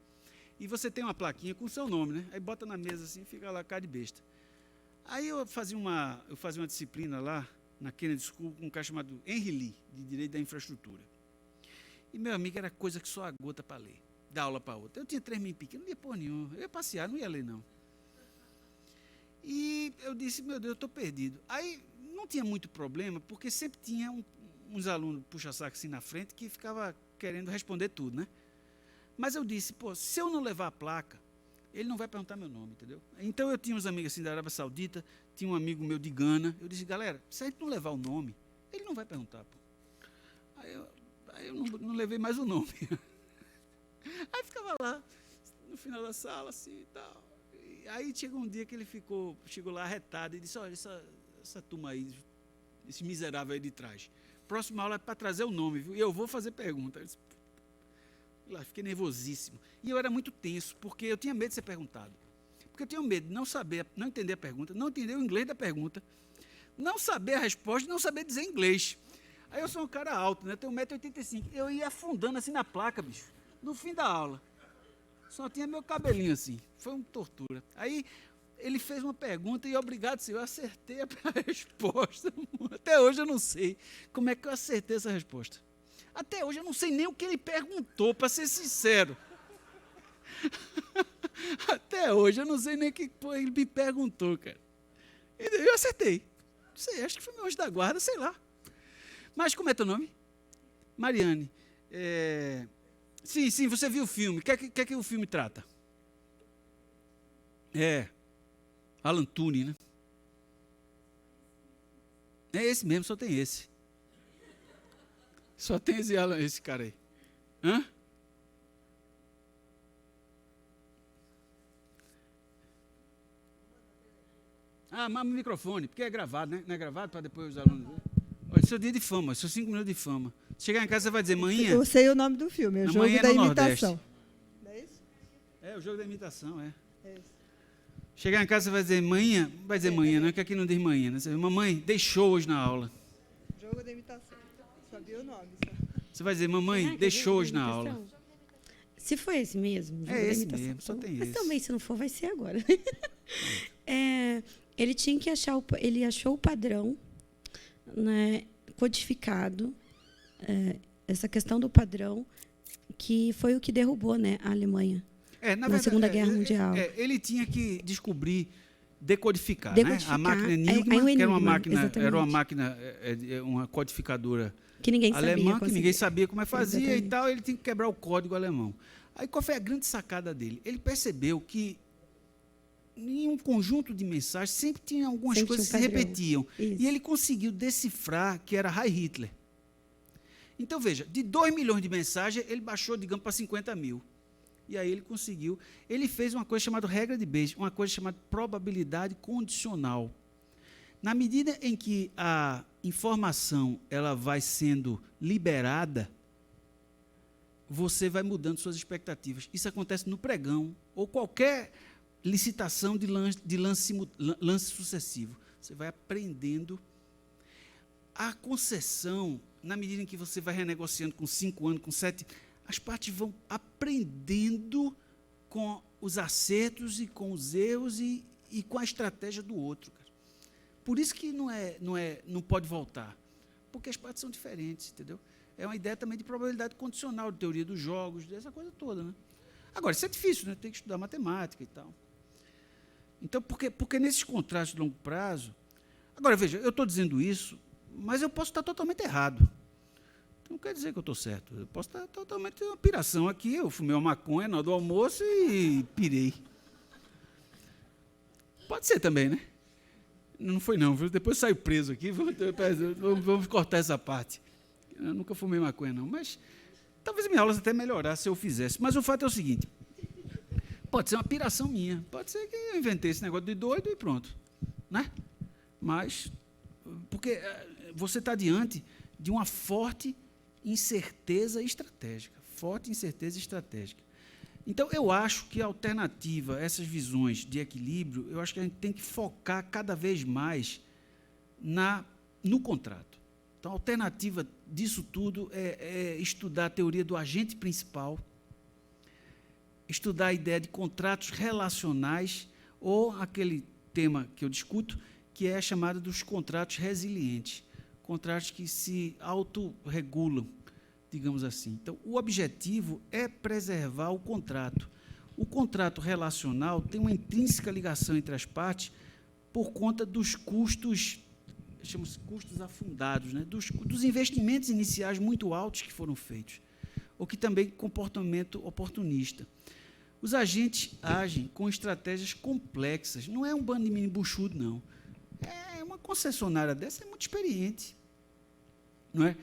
B: E você tem uma plaquinha com o seu nome, né? Aí bota na mesa assim, fica lá, cara de besta. Aí eu fazia uma disciplina lá, na Kennedy School, com um cara chamado Henry Lee, de Direito da Infraestrutura. E, meu amigo, era coisa que só a gota para ler, dar aula para outra. Eu tinha 3 meninos pequenos, não ia porra nenhuma. Eu ia passear, não ia ler, não. E eu disse, meu Deus, eu estou perdido. Aí não tinha muito problema, porque sempre tinha uns alunos puxa-saco assim na frente que ficava querendo responder tudo, né? Mas eu disse, pô, se eu não levar a placa, ele não vai perguntar meu nome, entendeu? Então eu tinha uns amigos assim da Arábia Saudita, tinha um amigo meu de Gana. Eu disse, galera, se a gente não levar o nome, ele não vai perguntar, pô. Aí eu não levei mais o nome. Aí ficava lá, no final da sala, assim e tal. E aí chegou um dia que ele chegou lá arretado e disse, olha, essa turma aí, esse miserável aí de trás, próxima aula é para trazer o nome, viu? E eu vou fazer pergunta. Eu disse, lá, fiquei nervosíssimo. E eu era muito tenso, porque eu tinha medo de ser perguntado. Porque eu tinha medo de não saber, não entender a pergunta, não entender o inglês da pergunta, não saber a resposta, não saber dizer inglês. Aí eu sou um cara alto, né? Tenho 1,85 m. Eu ia afundando assim na placa, bicho, no fim da aula. Só tinha meu cabelinho assim. Foi uma tortura. Aí ele fez uma pergunta e, obrigado, senhor, eu acertei a resposta. Até hoje eu não sei como é que eu acertei essa resposta. Até hoje eu não sei nem o que ele perguntou, para ser sincero. Até hoje eu não sei nem o que ele me perguntou, cara. E eu acertei. Não sei, acho que foi meu anjo da guarda, sei lá. Mas como é teu nome? Mariane. Sim, você viu o filme. O que é que o filme trata? Alan Turing, né? É esse mesmo, só tem esse. Só tem esse cara aí. Hã? Mas o microfone, porque é gravado, né? Não é gravado para depois os alunos verem. Olha, seu dia de fama, seus 5 minutos de fama. Chegar em casa, você vai dizer, manhã.
C: Eu sei o nome do filme, é o Jogo da Imitação.
B: Não é isso? É, o Jogo da Imitação, é.
C: É isso.
B: Chegar em casa, você vai dizer, manhã, vai dizer manhã, não é que aqui não diz manhã, né? Você diz, mamãe, deixou hoje na aula.
C: Jogo da Imitação. Sabia o nome, só.
B: Você vai dizer, mamãe, deixou hoje na aula.
D: Se for esse mesmo,
B: é esse mesmo, só tem
D: mas
B: esse.
D: Mas também, se não for, vai ser agora. Ele tinha que achar, ele achou o padrão, né, codificado, essa questão do padrão, que foi o que derrubou, né, a Alemanha na Segunda Guerra Mundial.
B: Ele tinha que descobrir, decodificar, né? A máquina Enigma, que era uma máquina, uma codificadora
D: que ninguém
B: alemã,
D: sabia
B: que ninguém sabia como fazia. Exatamente. E tal, ele tinha que quebrar o código alemão. Aí qual foi a grande sacada dele? Ele percebeu que em um conjunto de mensagens sempre tinha algumas coisas que se repetiam. Isso. E ele conseguiu decifrar que era Heil Hitler. Então, veja, de 2 milhões de mensagens, ele baixou, digamos, para 50 mil. E aí ele conseguiu. Ele fez uma coisa chamada regra de Bayes, uma coisa chamada probabilidade condicional. Na medida em que a informação ela vai sendo liberada, você vai mudando suas expectativas. Isso acontece no pregão ou qualquer licitação de lance sucessivo. Você vai aprendendo. A concessão, na medida em que você vai renegociando com 5 anos, com 7, as partes vão aprendendo com os acertos e com os erros e com a estratégia do outro. Cara. Por isso que não pode voltar, porque as partes são diferentes, entendeu? É uma ideia também de probabilidade condicional, de teoria dos jogos, dessa coisa toda, né? Agora, isso é difícil, né? Tem que estudar matemática e tal. Então, porque nesses contratos de longo prazo... Agora, veja, eu estou dizendo isso, mas eu posso estar totalmente errado. Não quer dizer que eu estou certo. Eu posso estar totalmente uma piração aqui. Eu fumei uma maconha na hora do almoço e pirei. Pode ser também, né? Não foi não, viu? Depois saio preso aqui. Vamos cortar essa parte. Eu nunca fumei maconha, não. Mas talvez minha aula até melhorasse se eu fizesse. Mas o fato é o seguinte. Pode ser uma piração minha. Pode ser que eu inventei esse negócio de doido e pronto. Né? Mas, porque você está diante de uma forte incerteza estratégica. Forte incerteza estratégica. Então, eu acho que a alternativa a essas visões de equilíbrio, eu acho que a gente tem que focar cada vez mais no contrato. Então, a alternativa disso tudo é estudar a teoria do agente principal, estudar a ideia de contratos relacionais, ou aquele tema que eu discuto, que é a chamada dos contratos resilientes, contratos que se autorregulam, digamos assim. Então, o objetivo é preservar o contrato. O contrato relacional tem uma intrínseca ligação entre as partes por conta dos custos, chamamos custos afundados, né? dos investimentos iniciais muito altos que foram feitos, ou que também comportamento oportunista. Os agentes agem com estratégias complexas, não é um bando de menino buchudo, não. É uma concessionária dessa, é muito experiente. Não é?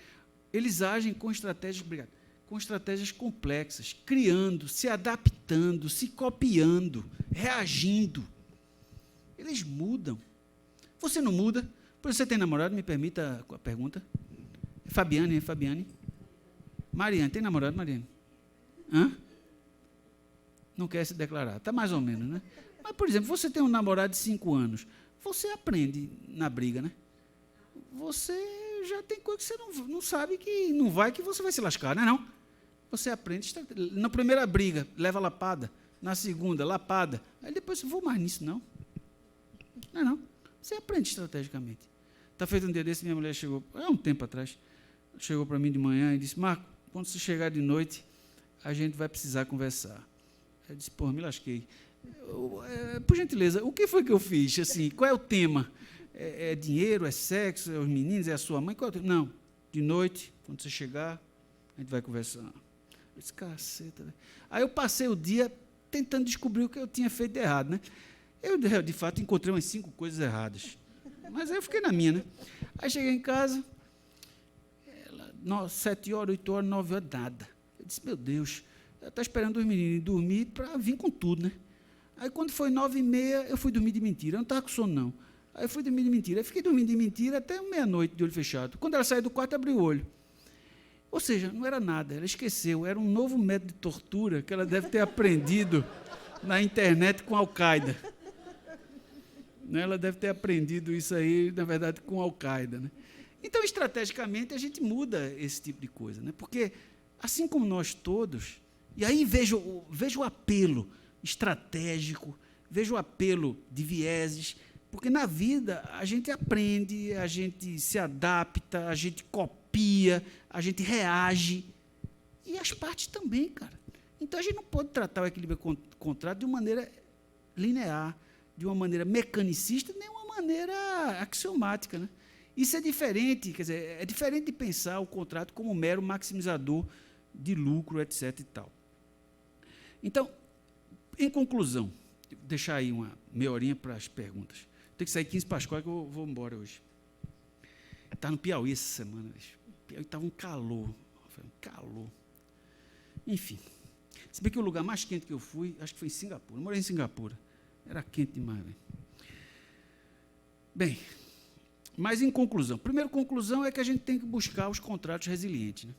B: Eles agem com estratégias, obrigado, com estratégias complexas, criando, se adaptando, se copiando, reagindo. Eles mudam. Você não muda? Você tem namorado? Me permita a pergunta. Fabiane, Mariane, tem namorado, Mariane? Hã? Não quer se declarar. Está mais ou menos, né? Mas, por exemplo, você tem um namorado de 5 anos. Você aprende na briga, né? Você já tem coisa que você não sabe que não vai, que você vai se lascar, não é não? Você aprende. Na primeira briga, leva lapada. Na segunda, lapada. Aí depois, vou mais nisso, não. Não é não. Você aprende estrategicamente. Está feito um dia desse, minha mulher chegou, há um tempo atrás, chegou para mim de manhã e disse, Marco, quando você chegar de noite, a gente vai precisar conversar. Eu disse, pô, me lasquei. Por gentileza, o que foi que eu fiz? Assim, qual é o tema? É dinheiro, é sexo, é os meninos, é a sua mãe? Qual é o tema? Não, de noite, quando você chegar, a gente vai conversar. Eu disse, caceta. Aí eu passei o dia tentando descobrir o que eu tinha feito de errado, né? Eu, de fato, encontrei umas 5 coisas erradas. Mas aí eu fiquei na minha, né? Aí cheguei em casa, 7 horas, 8 horas, 9 horas, nada. Eu disse, meu Deus, eu estou esperando os meninos dormir para vir com tudo, né? Aí, quando foi 9h30, eu fui dormir de mentira. Eu não estava com sono, não. Aí, eu fui dormir de mentira. Aí, fiquei dormindo de mentira até meia-noite, de olho fechado. Quando ela saiu do quarto, abriu o olho. Ou seja, não era nada, ela esqueceu. Era um novo método de tortura que ela deve ter aprendido na internet com Al-Qaeda. Ela deve ter aprendido isso aí, na verdade, com Al-Qaeda, né? Então, estrategicamente, a gente muda esse tipo de coisa, né? Porque, assim como nós todos, e aí vejo o apelo estratégico, vejo o apelo de vieses, porque na vida a gente aprende, a gente se adapta, a gente copia, a gente reage, e as partes também, cara. Então, a gente não pode tratar o equilíbrio contrato de uma maneira linear, de uma maneira mecanicista, nem uma maneira axiomática, né? Isso é diferente, quer dizer, é diferente de pensar o contrato como um mero maximizador de lucro, etc. e tal. Então, em conclusão, vou deixar aí uma meia horinha para as perguntas. Tem que sair 15 para as 4 que eu vou embora hoje. Está no Piauí essa semana. O Piauí estava um calor. Enfim. Se bem que o lugar mais quente que eu fui, acho que foi em Singapura. Eu morei em Singapura. Era quente demais. Bem, mas em conclusão. Primeira conclusão é que a gente tem que buscar os contratos resilientes, né?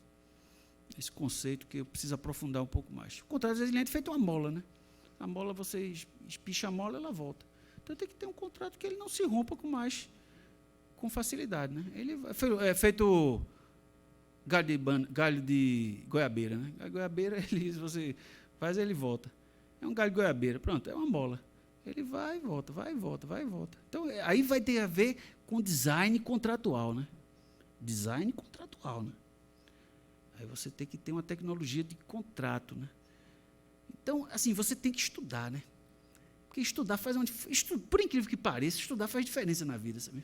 B: Esse conceito que eu preciso aprofundar um pouco mais. O contrato resiliente é feito uma mola, né? A mola, você espicha a mola, ela volta. Então, tem que ter um contrato que ele não se rompa com facilidade, né? Ele é feito galho de goiabeira, né? A goiabeira, você faz, ele volta. É um galho de goiabeira, pronto, é uma mola. Ele vai e volta, vai e volta, vai e volta. Então, aí vai ter a ver com design contratual, né? Design contratual, né? Aí você tem que ter uma tecnologia de contrato, né? Então, assim, você tem que estudar, né? Porque estudar faz uma diferença. Por incrível que pareça, estudar faz diferença na vida, sabe?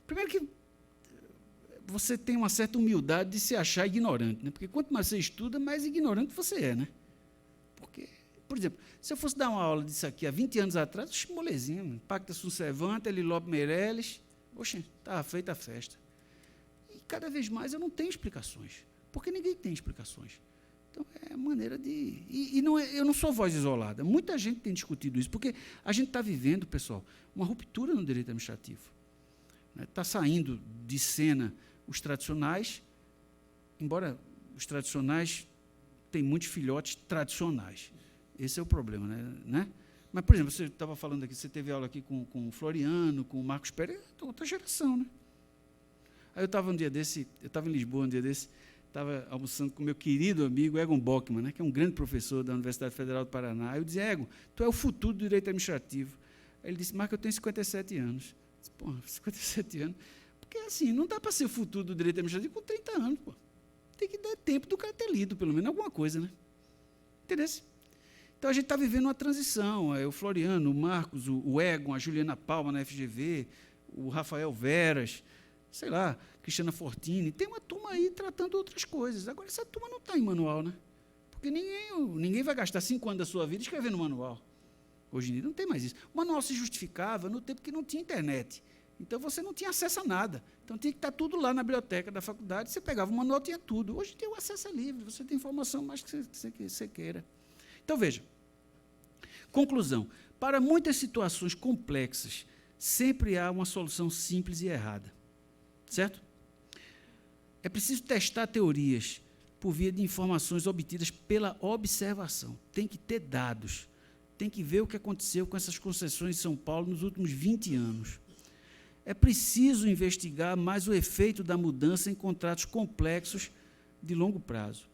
B: Primeiro que você tem uma certa humildade de se achar ignorante, né? Porque quanto mais você estuda, mais ignorante você é, né? Porque, por exemplo, se eu fosse dar uma aula disso aqui há 20 anos atrás, molezinho, Pacta sunt servanda, Lilob Meirelles, oxe, estava feita a festa. E cada vez mais eu não tenho explicações, porque ninguém tem explicações. Então, é maneira de... eu não sou voz isolada. Muita gente tem discutido isso, porque a gente está vivendo, pessoal, uma ruptura no direito administrativo. Está saindo de cena os tradicionais, embora os tradicionais têm muitos filhotes tradicionais. Esse é o problema, né? Mas, por exemplo, você estava falando aqui, você teve aula aqui com o Floriano, com o Marcos Pérez, é outra geração, né? Aí eu estava em Lisboa um dia desse, estava almoçando com meu querido amigo Egon Bockmann, né, que é um grande professor da Universidade Federal do Paraná. Aí eu dizia: Egon, tu é o futuro do direito administrativo. Aí ele disse: Marco, eu tenho 57 anos. Eu disse: pô, 57 anos? Porque, assim, não dá para ser o futuro do direito administrativo com 30 anos, pô. Tem que dar tempo do cara ter lido, pelo menos, alguma coisa, né? Entendeu? Então, a gente está vivendo uma transição. O Floriano, o Marcos, o Egon, a Juliana Palma na FGV, o Rafael Veras, sei lá, Cristiana Fortini. Tem uma turma aí tratando outras coisas. Agora, essa turma não está em manual, né? Porque ninguém vai gastar 5 anos da sua vida escrevendo manual. Hoje em dia não tem mais isso. O manual se justificava no tempo que não tinha internet. Então, você não tinha acesso a nada. Então, tinha que estar tudo lá na biblioteca da faculdade. Você pegava o manual, tinha tudo. Hoje tem o acesso livre, você tem informação mais que você queira. Então, veja. Conclusão. Para muitas situações complexas, sempre há uma solução simples e errada. Certo? É preciso testar teorias por via de informações obtidas pela observação. Tem que ter dados. Tem que ver o que aconteceu com essas concessões em São Paulo nos últimos 20 anos. É preciso investigar mais o efeito da mudança em contratos complexos de longo prazo,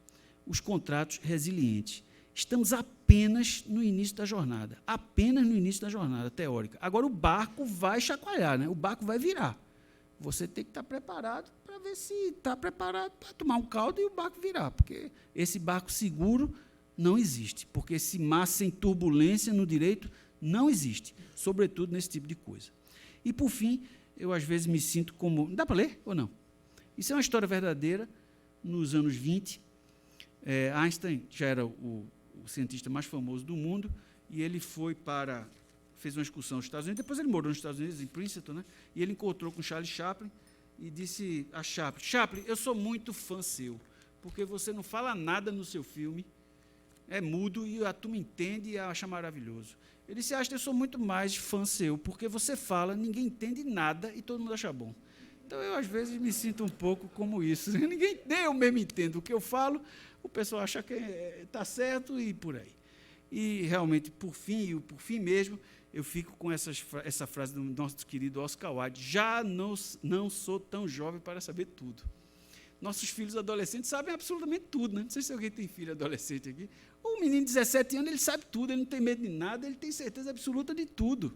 B: os contratos resilientes. Estamos apenas no início da jornada teórica. Agora, o barco vai chacoalhar, né? O barco vai virar. Você tem que estar preparado para ver se está preparado para tomar um caldo e o barco virar, porque esse barco seguro não existe, porque esse mar sem turbulência no direito não existe, sobretudo nesse tipo de coisa. E, por fim, eu às vezes me sinto como... Dá para ler ou não? Isso é uma história verdadeira. Nos anos 20, Einstein já era o cientista mais famoso do mundo, e ele fez uma excursão aos Estados Unidos, depois ele morou nos Estados Unidos, em Princeton, né? E ele encontrou com Charles Chaplin e disse a Chaplin: Chaplin, eu sou muito fã seu, porque você não fala nada no seu filme, é mudo, e a turma entende e acha maravilhoso. Ele disse: eu sou muito mais fã seu, porque você fala, ninguém entende nada e todo mundo acha bom. Então, eu, às vezes, me sinto um pouco como isso. Nem eu mesmo entendo o que eu falo, o pessoal acha que está certo e por aí. E, realmente, por fim mesmo, eu fico com essa frase do nosso querido Oscar Wilde: já não sou tão jovem para saber tudo. Nossos filhos adolescentes sabem absolutamente tudo, né? Não sei se alguém tem filho adolescente aqui. O menino de 17 anos, ele sabe tudo, ele não tem medo de nada, ele tem certeza absoluta de tudo.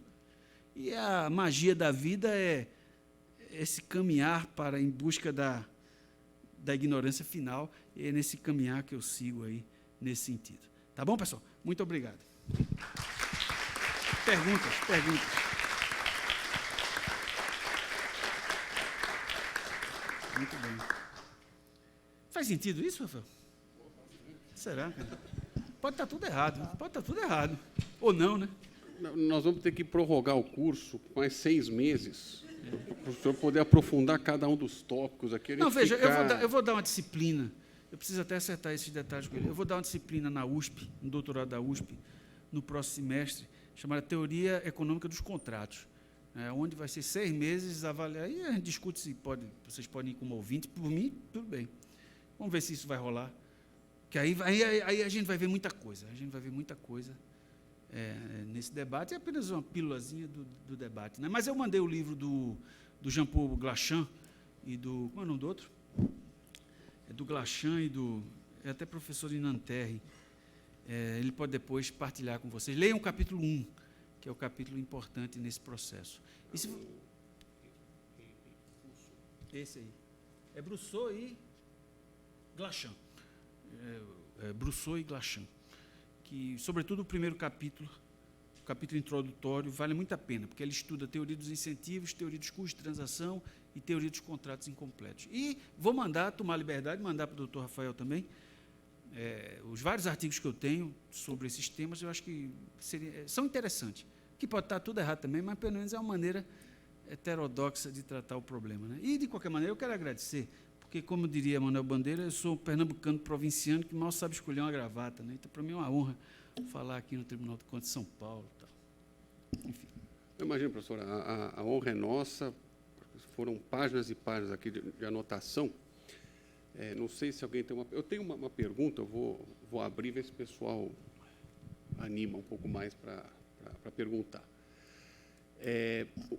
B: E a magia da vida é esse caminhar em busca da ignorância final, e é nesse caminhar que eu sigo aí, nesse sentido. Tá bom, pessoal? Muito obrigado. Perguntas. Muito bem. Faz sentido isso, Rafael? Será, cara? Pode estar tudo errado. Ou não, né?
A: Nós vamos ter que prorrogar o curso com mais 6 meses, para o senhor poder aprofundar cada um dos tópicos aqui.
B: Não, veja, eu vou dar uma disciplina, eu preciso até acertar esses detalhes com ele. Eu vou dar uma disciplina na USP, no doutorado da USP, no próximo semestre, chamada Teoria Econômica dos Contratos, onde vai ser 6 meses avaliar. Aí a gente discute se vocês podem ir como ouvinte. Por mim, tudo bem. Vamos ver se isso vai rolar. Que aí a gente vai ver muita coisa. Nesse debate. É apenas uma pílulazinha do debate, né? Mas eu mandei o livro do Jean-Paul Glachan e do... Como é o nome do outro? É do Glachan e do... É até professor de Nanterre. Ele pode depois partilhar com vocês. Leiam o capítulo 1, que é o capítulo importante nesse processo. Esse aí. É Brousseau e Glachan. Brousseau e Glachan. Que, sobretudo, o primeiro capítulo, o capítulo introdutório, vale muito a pena, porque ele estuda a teoria dos incentivos, teoria dos custos de transação e teoria dos contratos incompletos. E vou tomar liberdade, mandar para o doutor Rafael também, os vários artigos que eu tenho sobre esses temas, eu acho que são interessantes. Que pode estar tudo errado também, mas, pelo menos, é uma maneira heterodoxa de tratar o problema, né? E, de qualquer maneira, eu quero agradecer, porque, como diria Manuel Bandeira, eu sou um pernambucano provinciano que mal sabe escolher uma gravata, né? Então, para mim, é uma honra falar aqui no Tribunal de Contas de São Paulo. Tal. Enfim.
A: Eu imagino, professora, a honra é nossa. Foram páginas e páginas aqui de anotação. Não sei se alguém tem uma... Eu tenho uma pergunta, eu vou abrir e ver se o pessoal anima um pouco mais para perguntar.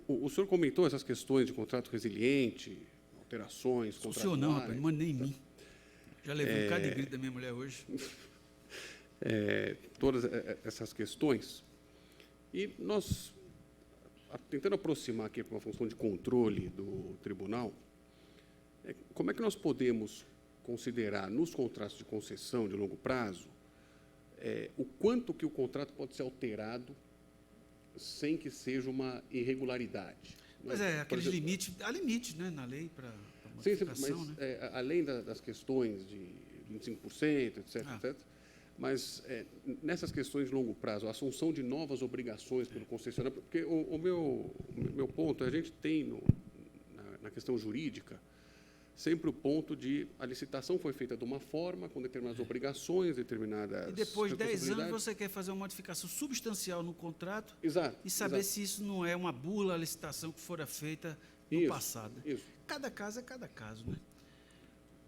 A: O senhor comentou essas questões de contrato resiliente, alterações
B: contratuais. O senhor não, rapaz, não manda nem em mim. Já levei um bocado de grito da minha mulher hoje.
A: Todas essas questões. E nós, tentando aproximar aqui para uma função de controle do tribunal, como é que nós podemos considerar nos contratos de concessão de longo prazo o quanto que o contrato pode ser alterado sem que seja uma irregularidade?
B: Mas aqueles limites, há limites, né, na lei para modificação,
A: mas,
B: né?
A: Além das questões de 25%, etc., etc., mas nessas questões de longo prazo, a assunção de novas obrigações pelo concessionário, porque o meu ponto é, a gente tem na questão jurídica sempre o ponto de a licitação foi feita de uma forma, com determinadas obrigações, determinadas...
B: E depois de 10 anos você quer fazer uma modificação substancial no contrato.
A: Exato,
B: e saber se isso não é uma bula à licitação que fora feita no passado.
A: Isso.
B: Cada caso é cada caso, né?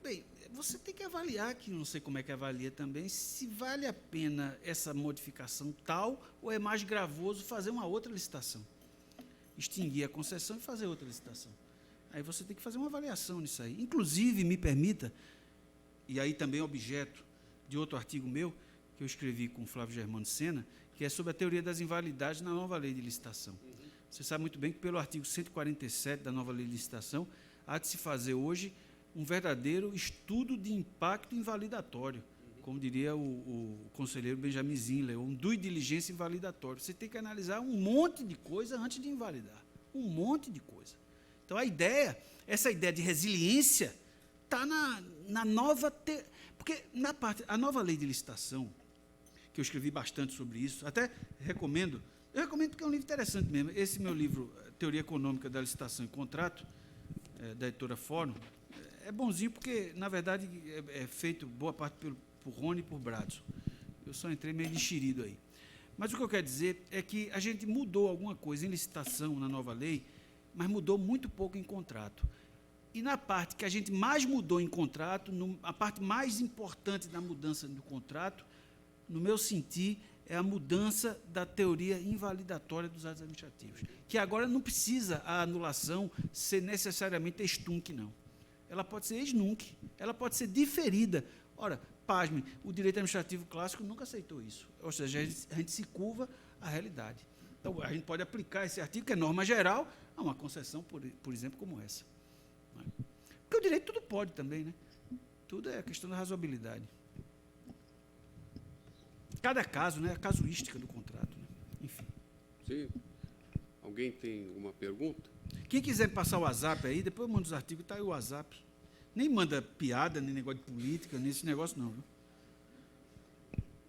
B: Bem, você tem que avaliar, que não sei como é que avalia também, se vale a pena essa modificação tal ou é mais gravoso fazer uma outra licitação. Extinguir a concessão e fazer outra licitação. Aí você tem que fazer uma avaliação nisso aí. Inclusive, me permita, e aí também objeto de outro artigo meu, que eu escrevi com o Flávio Germano Sena, que é sobre a teoria das invalidades na nova lei de licitação. Você sabe muito bem que, pelo artigo 147 da nova lei de licitação, há de se fazer hoje um verdadeiro estudo de impacto invalidatório, como diria o conselheiro Benjamin Zinler, um due diligência invalidatório. Você tem que analisar um monte de coisa antes de invalidar. Um monte de coisa. Então, essa ideia de resiliência está na nova... Porque a nova lei de licitação, que eu escrevi bastante sobre isso, até recomendo, porque é um livro interessante mesmo, esse meu livro, Teoria Econômica da Licitação e Contrato, da editora Fórum, é bonzinho porque, na verdade, é feito boa parte por Rony e por Bradson. Eu só entrei meio enxerido aí. Mas o que eu quero dizer é que a gente mudou alguma coisa em licitação na nova lei, mas mudou muito pouco em contrato. E na parte que a gente mais mudou em contrato, a parte mais importante da mudança do contrato, no meu sentir, é a mudança da teoria invalidatória dos atos administrativos, que agora não precisa a anulação ser necessariamente ex-tunc, não. Ela pode ser ex-nunc, ela pode ser diferida. Ora, pasme, o direito administrativo clássico nunca aceitou isso. Ou seja, a gente se curva à realidade. Então, a gente pode aplicar esse artigo, que é norma geral, a uma concessão, por exemplo, como essa. Porque o direito tudo pode também, né? Tudo é a questão da razoabilidade. Cada caso, né? A casuística do contrato. Né? Enfim.
A: Sim. Alguém tem alguma pergunta?
B: Quem quiser passar o WhatsApp aí, depois manda os artigos, está aí o WhatsApp. Nem manda piada, nem negócio de política, nem esse negócio não. Viu?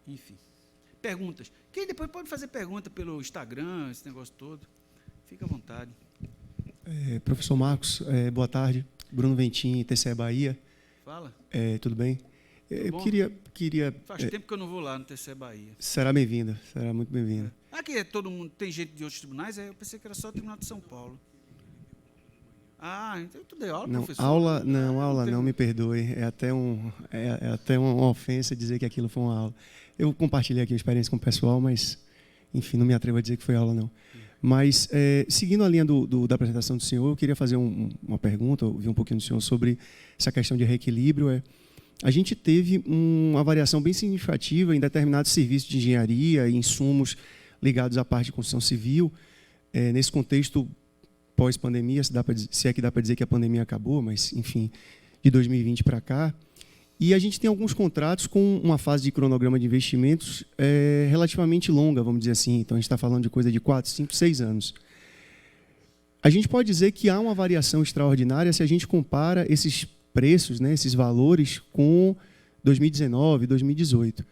B: Enfim. Perguntas. Quem depois pode fazer pergunta pelo Instagram, esse negócio todo. Fica à vontade.
E: Professor Marcos, boa tarde. Bruno Ventim, TCE Bahia.
B: Fala.
E: Tudo bem? Eu queria...
B: Faz tempo que eu não vou lá no TCE Bahia.
E: Será bem-vinda, será muito bem-vinda.
B: Aqui todo mundo tem gente de outros tribunais, eu pensei que era só o Tribunal de São Paulo. Então tu deu aula,
E: não,
B: professor?
E: Aula não, me perdoe. É até uma ofensa dizer que aquilo foi uma aula. Eu compartilhei aqui a experiência com o pessoal, mas, enfim, não me atrevo a dizer que foi aula, não. Mas, seguindo a linha da apresentação do senhor, eu queria fazer uma pergunta, ouvir um pouquinho do senhor sobre essa questão de reequilíbrio. A gente teve uma variação bem significativa em determinados serviços de engenharia e insumos ligados à parte de construção civil, nesse contexto pós-pandemia, se é que dá para dizer que a pandemia acabou, mas, enfim, de 2020 para cá. E a gente tem alguns contratos com uma fase de cronograma de investimentos relativamente longa, vamos dizer assim. Então, a gente está falando de coisa de 4, 5, 6 anos. A gente pode dizer que há uma variação extraordinária se a gente compara esses preços, né, esses valores, com 2019, 2018.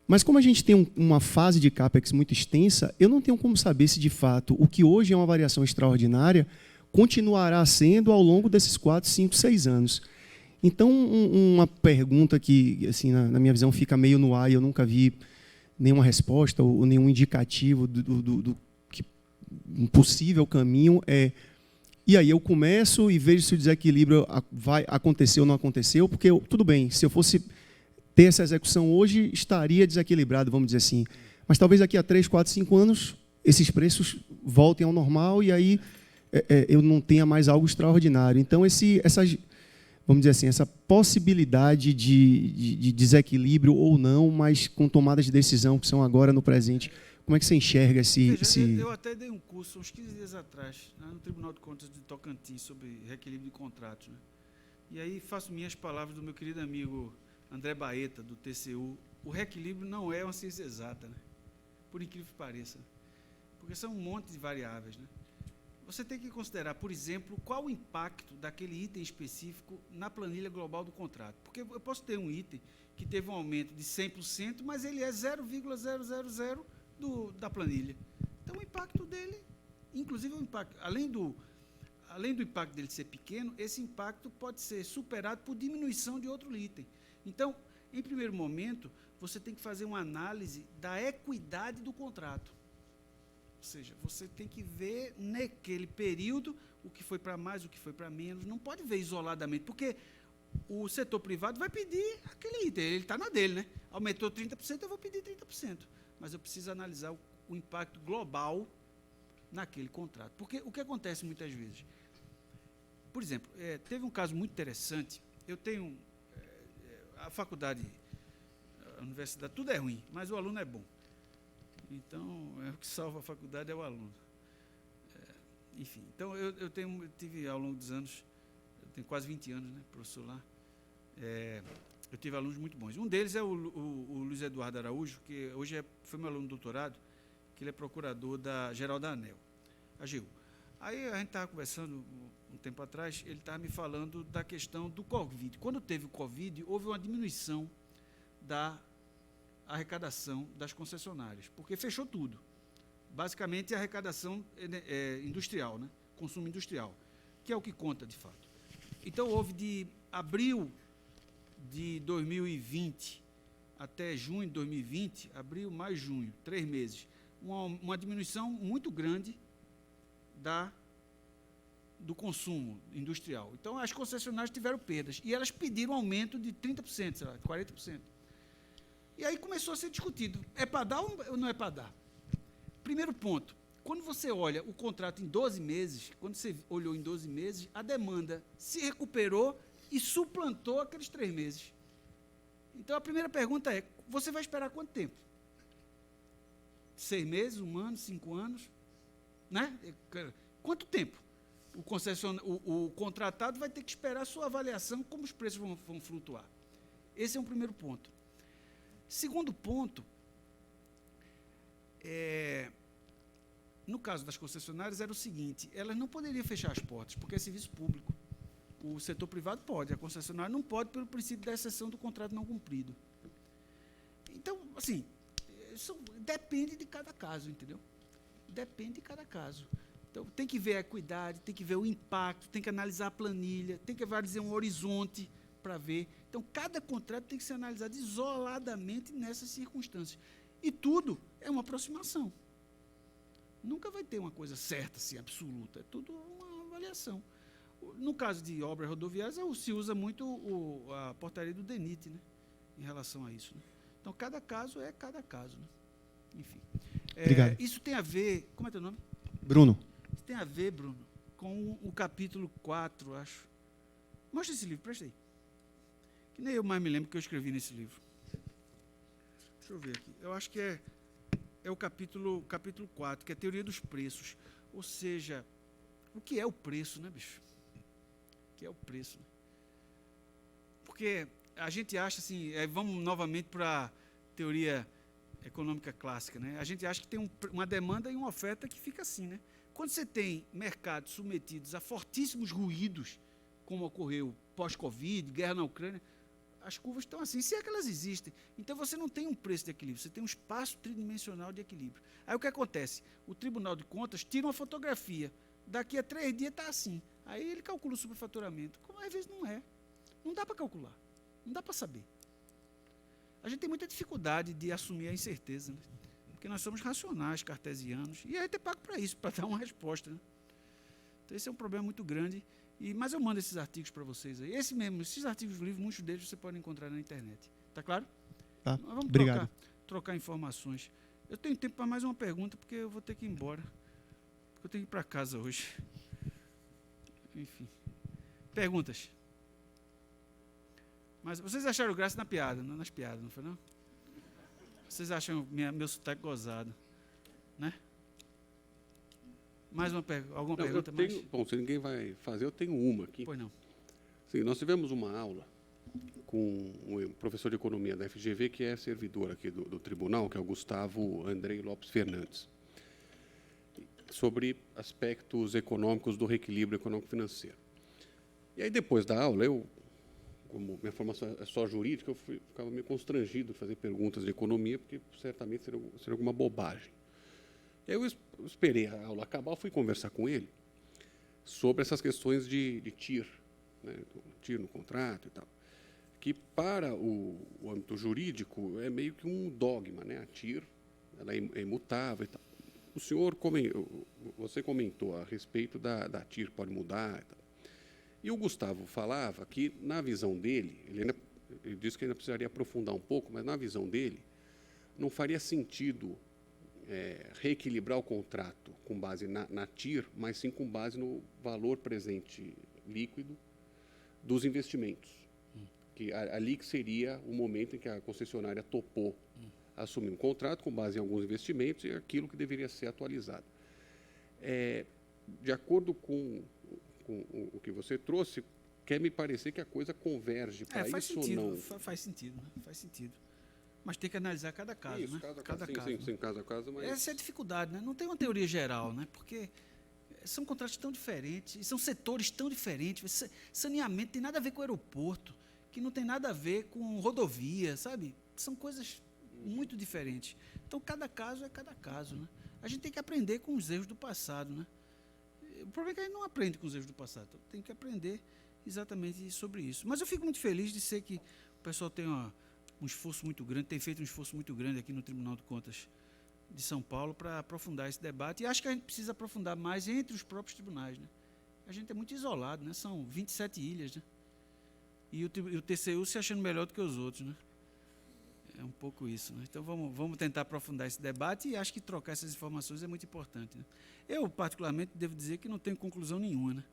E: Mas como a gente tem uma fase de CAPEX muito extensa, eu não tenho como saber se, de fato, o que hoje é uma variação extraordinária continuará sendo ao longo desses 4, 5, 6 anos. Então, uma pergunta que, assim, na minha visão, fica meio no ar e eu nunca vi nenhuma resposta ou nenhum indicativo do um possível caminho é... E aí eu começo e vejo se o desequilíbrio vai acontecer ou não aconteceu, porque, tudo bem, se eu fosse ter essa execução hoje, estaria desequilibrado, vamos dizer assim. Mas talvez daqui a 3, 4, 5 anos, esses preços voltem ao normal e aí eu não tenha mais algo extraordinário. Então, vamos dizer assim, essa possibilidade de desequilíbrio ou não, mas com tomadas de decisão que são agora no presente, como é que você enxerga
B: Eu até dei um curso uns 15 dias atrás, no Tribunal de Contas de Tocantins, sobre reequilíbrio de contratos, né? E aí faço minhas palavras do meu querido amigo André Baeta, do TCU. O reequilíbrio não é uma ciência exata, né? Por incrível que pareça, porque são um monte de variáveis, né? Você tem que considerar, por exemplo, qual o impacto daquele item específico na planilha global do contrato. Porque eu posso ter um item que teve um aumento de 100%, mas ele é 0,000 da planilha. Então, o impacto dele, inclusive o impacto, além do impacto dele ser pequeno, esse impacto pode ser superado por diminuição de outro item. Então, em primeiro momento, você tem que fazer uma análise da equidade do contrato. Ou seja, você tem que ver naquele período o que foi para mais, o que foi para menos. Não pode ver isoladamente, porque o setor privado vai pedir aquele item, ele está na dele, né? Aumentou 30%, eu vou pedir 30%. Mas eu preciso analisar o impacto global naquele contrato. Porque o que acontece muitas vezes? Por exemplo, teve um caso muito interessante. Eu tenho a faculdade, a universidade, tudo é ruim, mas o aluno é bom. Então, o que salva a faculdade é o aluno. Enfim, então eu tive ao longo dos anos, eu tenho quase 20 anos, né, professor lá, eu tive alunos muito bons. Um deles é o Luiz Eduardo Araújo, que hoje foi meu aluno de doutorado, que ele é procurador geral da ANEEL, AGU. Aí a gente estava conversando um tempo atrás, ele estava me falando da questão do Covid. Quando teve o Covid, houve uma diminuição da arrecadação das concessionárias, porque fechou tudo. Basicamente, a arrecadação industrial, né? Consumo industrial, que é o que conta, de fato. Então, houve de abril de 2020 até junho de 2020, abril mais junho, 3 meses, uma diminuição muito grande do consumo industrial. Então, as concessionárias tiveram perdas, e elas pediram aumento de 30%, sei lá, 40%. E aí começou a ser discutido, é para dar ou não é para dar? Primeiro ponto, quando você olha o contrato em 12 meses, quando você olhou em 12 meses, a demanda se recuperou e suplantou aqueles 3 meses. Então, a primeira pergunta é, você vai esperar quanto tempo? 6 meses, 1 ano, 5 anos? Né? Quanto tempo? O contratado vai ter que esperar a sua avaliação, como os preços vão flutuar. Esse é um primeiro ponto. Segundo ponto, no caso das concessionárias, era o seguinte, elas não poderiam fechar as portas, porque é serviço público. O setor privado pode, a concessionária não pode, pelo princípio da exceção do contrato não cumprido. Então, assim, isso depende de cada caso, entendeu? Depende de cada caso. Então, tem que ver a equidade, tem que ver o impacto, tem que analisar a planilha, tem que analisar um horizonte para ver. Então, cada contrato tem que ser analisado isoladamente nessas circunstâncias. E tudo é uma aproximação. Nunca vai ter uma coisa certa, assim, absoluta. É tudo uma avaliação. No caso de obras rodoviárias, se usa muito a portaria do DENIT, né, em relação a isso. Né? Então, cada caso é cada caso. Né? Enfim.
E: Obrigado.
B: Isso tem a ver... Como é teu nome?
E: Bruno.
B: Isso tem a ver, Bruno, com o capítulo 4, acho. Mostra esse livro, presta aí. Que nem eu mais me lembro que eu escrevi nesse livro. Deixa eu ver aqui. Eu acho que é o capítulo 4, que é a teoria dos preços. Ou seja, o que é o preço, né, bicho? O que é o preço? Porque a gente acha assim, vamos novamente para a teoria econômica clássica, né? A gente acha que tem uma demanda e uma oferta que fica assim, né? Quando você tem mercados submetidos a fortíssimos ruídos, como ocorreu pós-Covid, guerra na Ucrânia, as curvas estão assim, se é que elas existem. Então, você não tem um preço de equilíbrio, você tem um espaço tridimensional de equilíbrio. Aí, o que acontece? O Tribunal de Contas tira uma fotografia, daqui a 3 dias está assim. Aí, ele calcula o superfaturamento. Como às vezes não é. Não dá para calcular, não dá para saber. A gente tem muita dificuldade de assumir a incerteza, né? Porque nós somos racionais, cartesianos, e a gente é pago para isso, para dar uma resposta. Né? Então, esse é um problema muito grande. Mas eu mando esses artigos para vocês aí. Esses artigos do livro, muitos deles você pode encontrar na internet. Está claro?
E: Tá.
B: Vamos
E: Obrigado.
B: trocar informações. Eu tenho tempo para mais uma pergunta, porque eu vou ter que ir embora. Porque eu tenho que ir para casa hoje. Enfim. Perguntas? Mas vocês acharam graça na piada, não nas piadas, não foi não? Vocês acham meu sotaque gozado, né? Mais alguma pergunta mais?
A: Bom, se ninguém vai fazer, eu tenho uma aqui.
B: Pois não.
A: Sim, nós tivemos uma aula com um professor de economia da FGV, que é servidor aqui do tribunal, que é o Gustavo Andrei Lopes Fernandes, sobre aspectos econômicos do reequilíbrio econômico-financeiro. E aí, depois da aula, como minha formação é só jurídica, ficava meio constrangido de fazer perguntas de economia, porque certamente seria alguma bobagem. E aí eu esperei a aula acabar, fui conversar com ele sobre essas questões de TIR, né, TIR no contrato e tal, que para o âmbito jurídico é meio que um dogma, né? A TIR ela é imutável e tal. O senhor você comentou a respeito da TIR pode mudar e tal. E o Gustavo falava que, na visão dele, ele disse que ainda precisaria aprofundar um pouco, mas na visão dele, não faria sentido reequilibrar o contrato com base na TIR, mas sim com base no valor presente líquido dos investimentos. Que ali que seria o momento em que a concessionária topou assumir um contrato com base em alguns investimentos e aquilo que deveria ser atualizado. De acordo com o que você trouxe, quer me parecer que a coisa converge para isso
B: sentido,
A: ou não?
B: Faz sentido, né? Faz sentido. Mas tem que analisar cada caso,
A: isso,
B: né?
A: Cada caso. Sim, caso a caso. Mas...
B: Essa é a dificuldade, né? Não tem uma teoria geral, né? Porque são contratos tão diferentes, e são setores tão diferentes. Saneamento tem nada a ver com aeroporto, que não tem nada a ver com rodovia, sabe? São coisas muito diferentes. Então, cada caso é cada caso, né? A gente tem que aprender com os erros do passado, né? O problema é que a gente não aprende com os erros do passado. Então, tem que aprender exatamente sobre isso. Mas eu fico muito feliz de ser que o pessoal tem um esforço muito grande, tem feito um esforço muito grande aqui no Tribunal de Contas de São Paulo para aprofundar esse debate. E acho que a gente precisa aprofundar mais entre os próprios tribunais, né? A gente é muito isolado, né? São 27 ilhas, né? E o TCU se achando melhor do que os outros, né? É um pouco isso, né? Então, vamos tentar aprofundar esse debate e acho que trocar essas informações é muito importante, né? Eu, particularmente, devo dizer que não tenho conclusão nenhuma, né?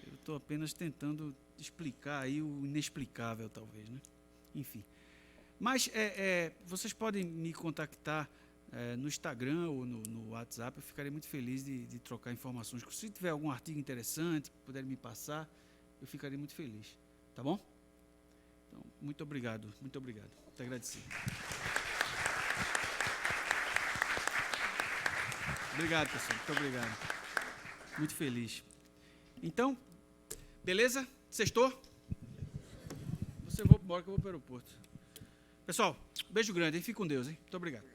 B: Eu estou apenas tentando explicar aí o inexplicável, talvez, né? Enfim. Mas vocês podem me contactar no Instagram ou no WhatsApp, eu ficarei muito feliz de trocar informações. Se tiver algum artigo interessante que puderem me passar, eu ficarei muito feliz. Tá bom? Então, muito obrigado, muito obrigado. Muito agradecido. Obrigado, pessoal. Muito obrigado. Muito feliz. Então, beleza? Sextou? Você vou embora que eu vou para o aeroporto. Pessoal, beijo grande, hein? Fique com Deus, hein? Muito obrigado.